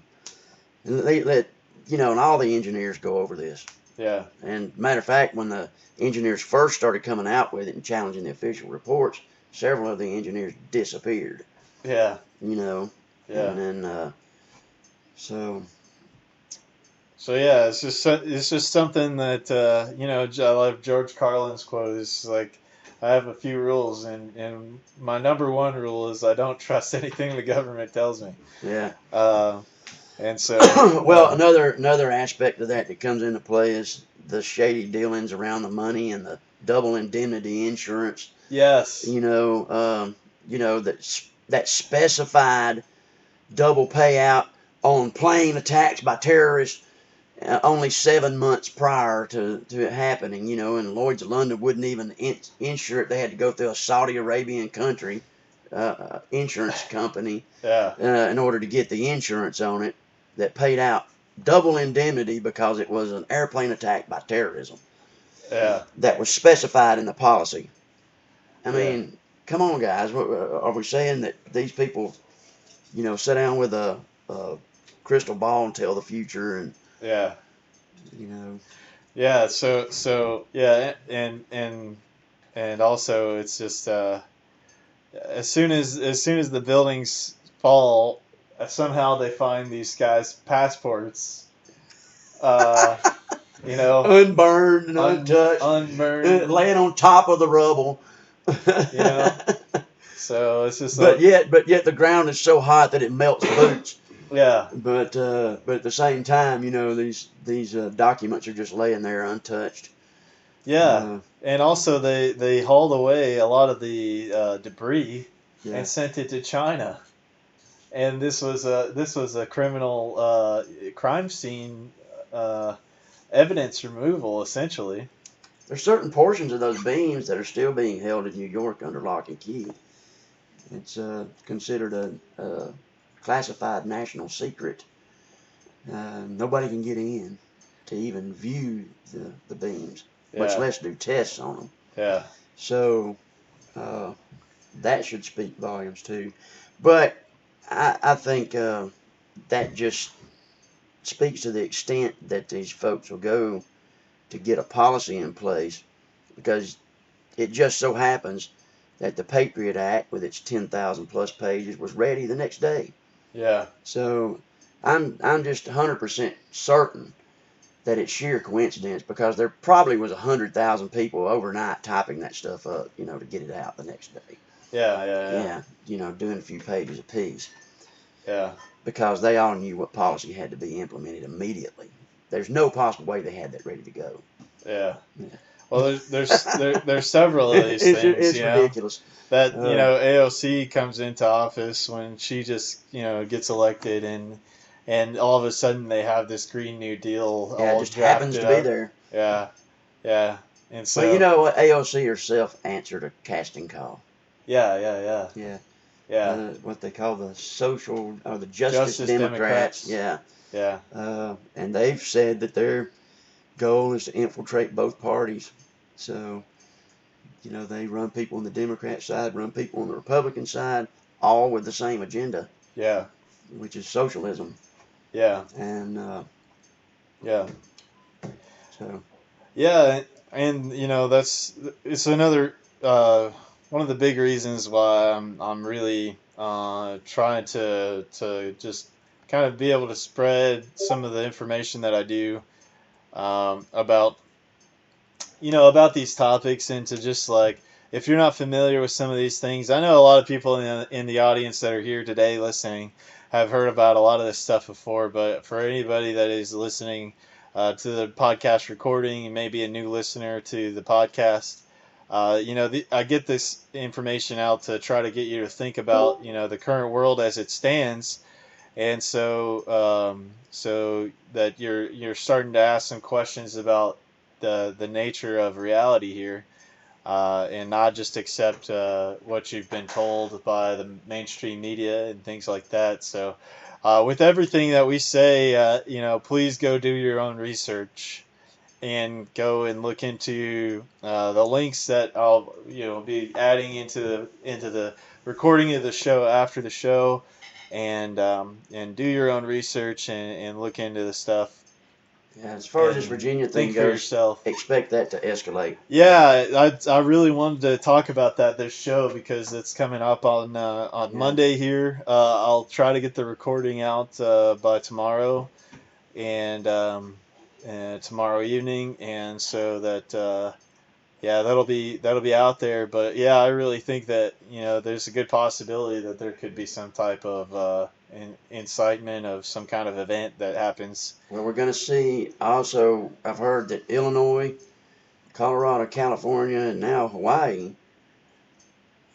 they let and all the engineers go over this. Yeah. And matter of fact, when the engineers first started coming out with it and challenging the official reports, several of the engineers disappeared. Yeah. Yeah. And then So yeah, it's just something that I love George Carlin's quote. It's like, I have a few rules, and my number one rule is I don't trust anything the government tells me. Yeah. And so well, another aspect of that comes into play is the shady dealings around the money and the double indemnity insurance. Yes. That specified double payout on plane attacks by terrorists only 7 months prior to it happening, and Lloyd's of London wouldn't even insure it. They had to go through a Saudi Arabian country insurance company in order to get the insurance on it that paid out double indemnity because it was an airplane attack by terrorism. Yeah. That was specified in the policy. I mean, come on, guys. Are we saying that these people, sit down with a crystal ball and tell the future and Yeah. Yeah. So yeah, and also it's just as soon as the buildings fall, somehow they find these guys' passports. You know, unburned and untouched, unburned. laying on top of the rubble. You know, so it's just but like, yet the ground is so hot that it melts boots. yeah, But at the same time, you know, these documents are just laying there untouched. yeah. And also they hauled away a lot of the debris Yeah. and sent it to China. And this was a criminal crime scene evidence removal, essentially. There's certain portions of those beams that are still being held in New York under lock and key. It's considered a classified national secret. Nobody can get in to even view the beams, much Yeah. less do tests on them. Yeah. So that should speak volumes too. But I think that just speaks to the extent that these folks will go to get a policy in place, because it just so happens that the Patriot Act with its 10,000 plus pages was ready the next day. Yeah. So I'm just 100% certain that it's sheer coincidence, because there probably was 100,000 people overnight typing that stuff up, you know, to get it out the next day. Yeah. You know, doing a few pages apiece. Yeah. Because they all knew what policy had to be implemented immediately. There's no possible way they had that ready to go. Yeah. Well, there's several of these things. It's you know, ridiculous. that you know, AOC comes into office when she just gets elected, and all of a sudden they have this Green New Deal. Yeah, all it just happens to be up. there. Yeah. And so, Well, you know what? AOC herself answered a casting call. Yeah. What they call the social or the Justice Democrats. Yeah. And they've said that their goal is to infiltrate both parties. So, you know, they run people on the Democrat side, run people on the Republican side, all with the same agenda. Yeah. Which is socialism. Yeah. And yeah. So. Yeah, and you know, it's another one of the big reasons why I'm really trying to just kind of be able to spread some of the information that I do about these topics, and to just, like, if you're not familiar with some of these things, I know a lot of people in the audience that are here today listening have heard about a lot of this stuff before, but for anybody that is listening to the podcast recording and maybe a new listener to the podcast, I get this information out to try to get you to think about, the current world as it stands, and so that you're starting to ask some questions about the nature of reality here, and not just accept what you've been told by the mainstream media and things like that. So with everything that we say, please go do your own research and go and look into the links that I'll be adding into the recording of the show after the show, and do your own research and look into the stuff. Yeah, as far as this Virginia thing think for goes, yourself. Expect that to escalate. Yeah, I really wanted to talk about that this show, because it's coming up on Monday here. I'll try to get the recording out by tomorrow, and tomorrow evening, and so that that'll be out there. But yeah, I really think that there's a good possibility that there could be some type of incitement of some kind of event that happens. Well, we're going to see also, I've heard that Illinois, Colorado, California, and now Hawaii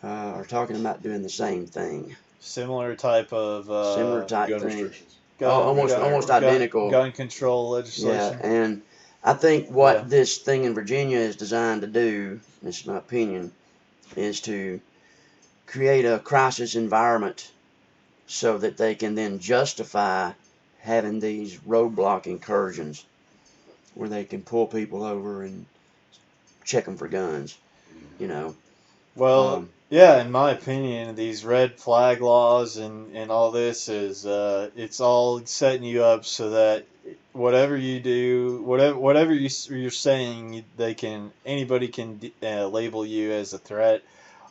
are talking about doing the same thing. Similar type of gun thing. restrictions. Almost identical. Gun control legislation. Yeah, and I think what this thing in Virginia is designed to do, this is my opinion, is to create a crisis environment so that they can then justify having these roadblock incursions where they can pull people over and check them for guns, Well, yeah, in my opinion, these red flag laws and all this is it's all setting you up so that whatever you do, whatever you're saying, anybody can label you as a threat,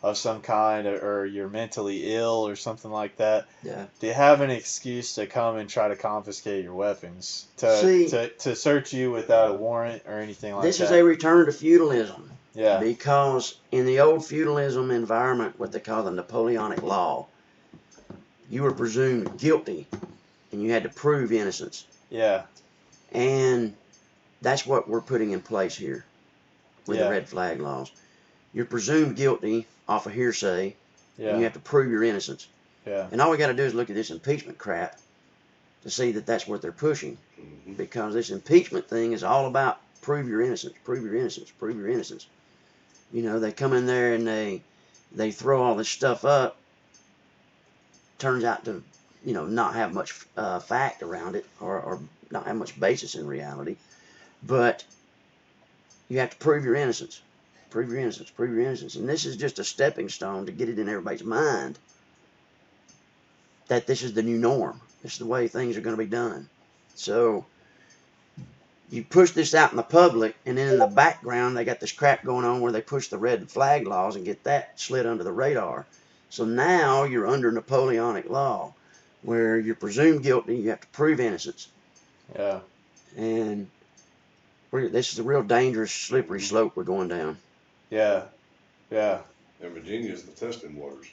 of some kind, or you're mentally ill or something like that, Yeah. they have an excuse to come and try to confiscate your weapons, See, to search you without a warrant or anything like this that. is a return to feudalism. Yeah. Because in the old feudalism environment, what they call the Napoleonic law, you were presumed guilty and you had to prove innocence. Yeah. And that's what we're putting in place here with the red flag laws. You're presumed guilty off of hearsay, and you have to prove your innocence. Yeah. And all we got to do is look at this impeachment crap to see that that's what they're pushing. Because this impeachment thing is all about prove your innocence, prove your innocence, prove your innocence. You know, they come in there and they throw all this stuff up. Turns out to, you know, not have much fact around it, or not have much basis in reality. But you have to prove your innocence. Prove your innocence. Prove your innocence. And this is just a stepping stone to get it in everybody's mind that this is the new norm. This is the way things are going to be done. So you push this out in the public, and then in the background they got this crap going on where they push the red flag laws and get that slid under the radar. So now you're under Napoleonic law, where you're presumed guilty, you have to prove innocence. Yeah. And this is a real dangerous, slippery slope we're going down. Yeah. Yeah. And Virginia is the testing waters.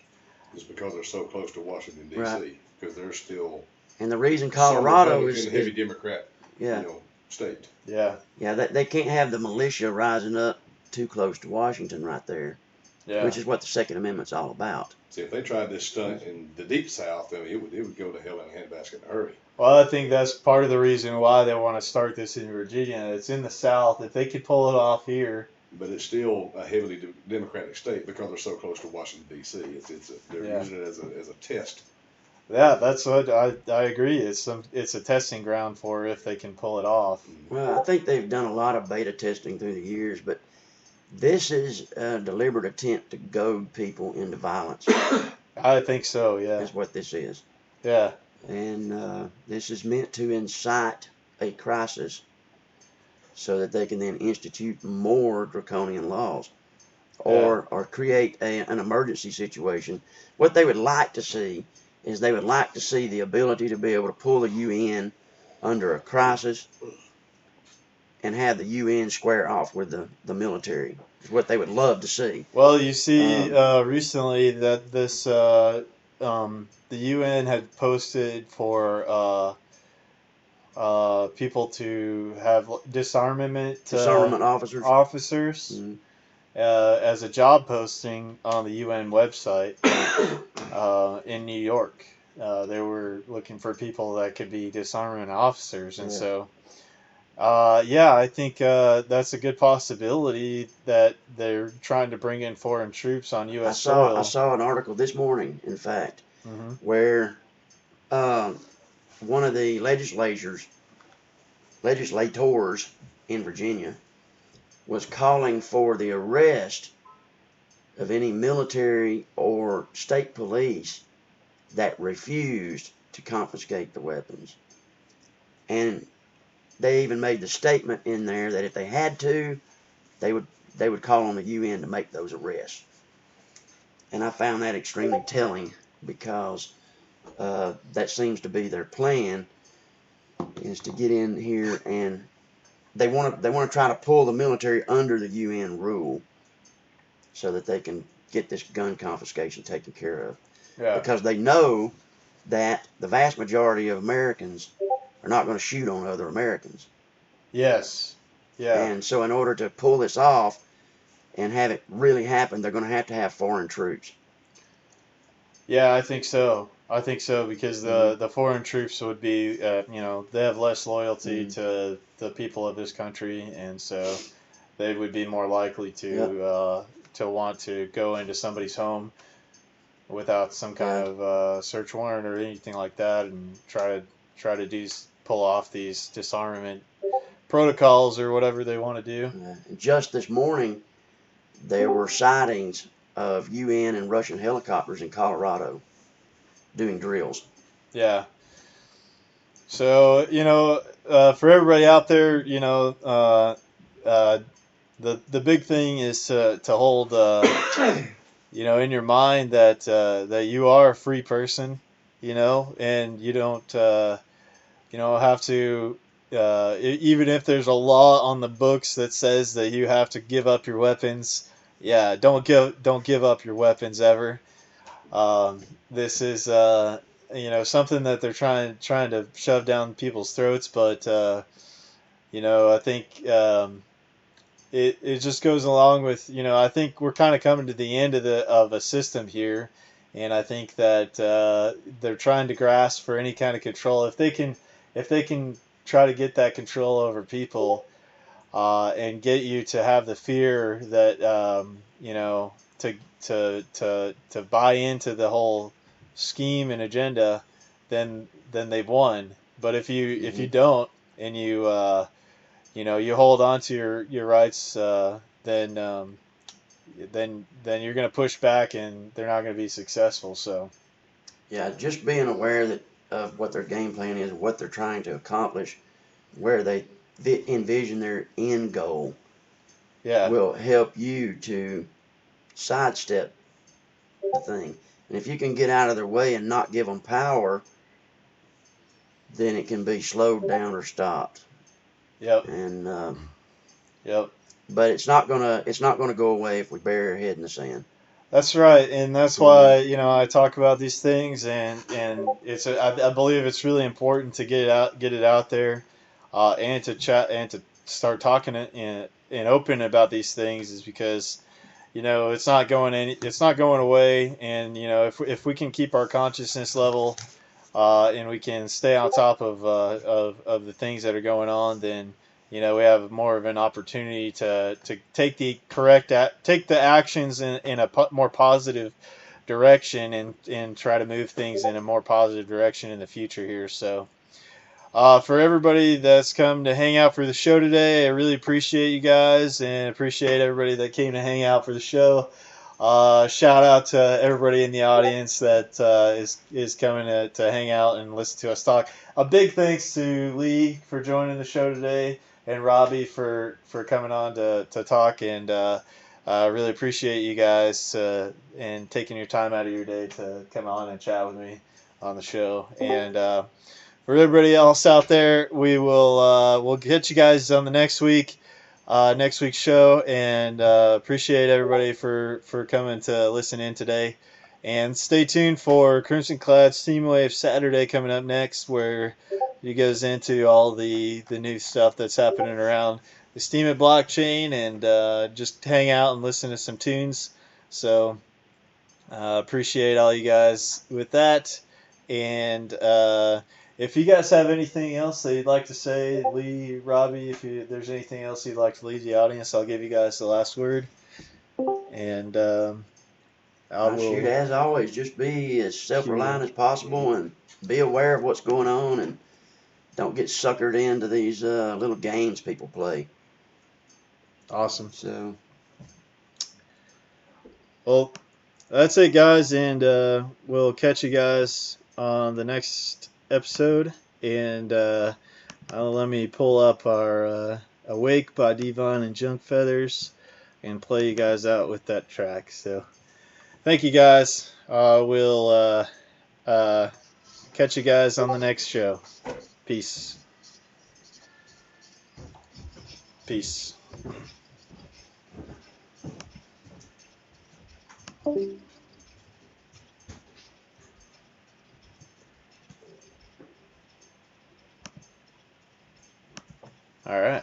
It's because they're so close to Washington, D.C. Right. Because they're still And the reason Colorado is heavy Democrat, yeah, state. Yeah. Yeah, they can't have the militia rising up too close to Washington right there, which is what the Second Amendment's all about. See, if they tried this stunt in the deep South, I mean, it would go to hell in a handbasket in a hurry. Well, I think that's part of the reason why they want to start this in Virginia. It's in the South. If they could pull it off here. But it's still a heavily Democratic state because they're so close to Washington, D.C. They're using it as a test. Yeah, that's what I agree. It's a testing ground for if they can pull it off. Well, I think they've done a lot of beta testing through the years, but this is a deliberate attempt to goad people into violence. I think so, yeah. That's what this is. Yeah. And this is meant to incite a crisis so that they can then institute more draconian laws or create an emergency situation. What they would like to see is they would like to see the ability to be able to pull the UN under a crisis and have the UN square off with the military. Is what they would love to see. Well, you see recently that this the UN had posted for people to have disarmament officers Mm-hmm. As a job posting on the UN website in New York. They were looking for people that could be disarmament officers, and so I think that's a good possibility that they're trying to bring in foreign troops on U.S. soil. I saw an article this morning, in fact, where one of the legislators in Virginia was calling for the arrest of any military or state police that refused to confiscate the weapons. And they even made the statement in there that if they had to, they would call on the UN to make those arrests. And I found that extremely telling because that seems to be their plan, is to get in here and they want to try to pull the military under the UN rule so that they can get this gun confiscation taken care of. Yeah. Because they know that the vast majority of Americans are not going to shoot on other Americans. Yes. Yeah. And so in order to pull this off and have it really happen, they're going to have foreign troops. Yeah, I think so. Because the foreign troops would be, they have less loyalty to the people of this country, and so they would be more likely to want to go into somebody's home without some kind of search warrant or anything like that, and try to pull off these disarmament protocols or whatever they want to do. Just this morning, there were sightings of UN and Russian helicopters in Colorado doing drills. Yeah. So, for everybody out there, the big thing is to hold, in your mind that that you are a free person, and you don't have to. Even if there's a law on the books that says that you have to give up your weapons, yeah, don't give up your weapons ever. This is something that they're trying to shove down people's throats, but I think it just goes along with I think we're kind of coming to the end of a system here, and I think that they're trying to grasp for any kind of control if they can try to get that control over people, and get you to have the fear that to buy into the whole scheme and agenda, then they've won. But if you don't, and you hold on to your rights, then you're going to push back, and they're not going to be successful. So Yeah, just being aware that of what their game plan is, what they're trying to accomplish, where they envision their end goal, yeah, will help you to sidestep the thing. And if you can get out of their way and not give them power, then it can be slowed down or stopped. yep, And yep. but it's not gonna go away if we bury our head in the sand. That's right, and that's why I talk about these things, and I believe it's really important to get it out there, and to chat and to start talking and open about these things, is because it's not going away, and if we can keep our consciousness level, and we can stay on top of the things that are going on, then we have more of an opportunity to take take the actions in a more positive direction, and try to move things in a more positive direction in the future here. So for everybody that's come to hang out for the show today, I really appreciate you guys, and appreciate everybody that came to hang out for the show. Shout out to everybody in the audience that is coming to hang out and listen to us talk. A big thanks to Lee for joining the show today, and Robbie for coming on to talk, and really appreciate you guys and taking your time out of your day to come on and chat with me on the show. And for everybody else out there, we'll get you guys on the next week's show, and appreciate everybody for coming to listen in today. And stay tuned for Crimson Clad Steamwave Saturday coming up next, where he goes into all the new stuff that's happening around the Steemit blockchain, and just hang out and listen to some tunes. So appreciate all you guys with that. And if you guys have anything else that you'd like to say, Lee, Robbie, if there's anything else you'd like to leave the audience, I'll give you guys the last word. And Shoot, as always, just be as self-reliant as possible, and be aware of what's going on, and don't get suckered into these little games people play. Awesome. So, well, that's it, guys, and we'll catch you guys on the next episode. And let me pull up our Awake by Devon and Junk Feathers and play you guys out with that track. So thank you, guys. We'll catch you guys on the next show. Peace. Peace. All right.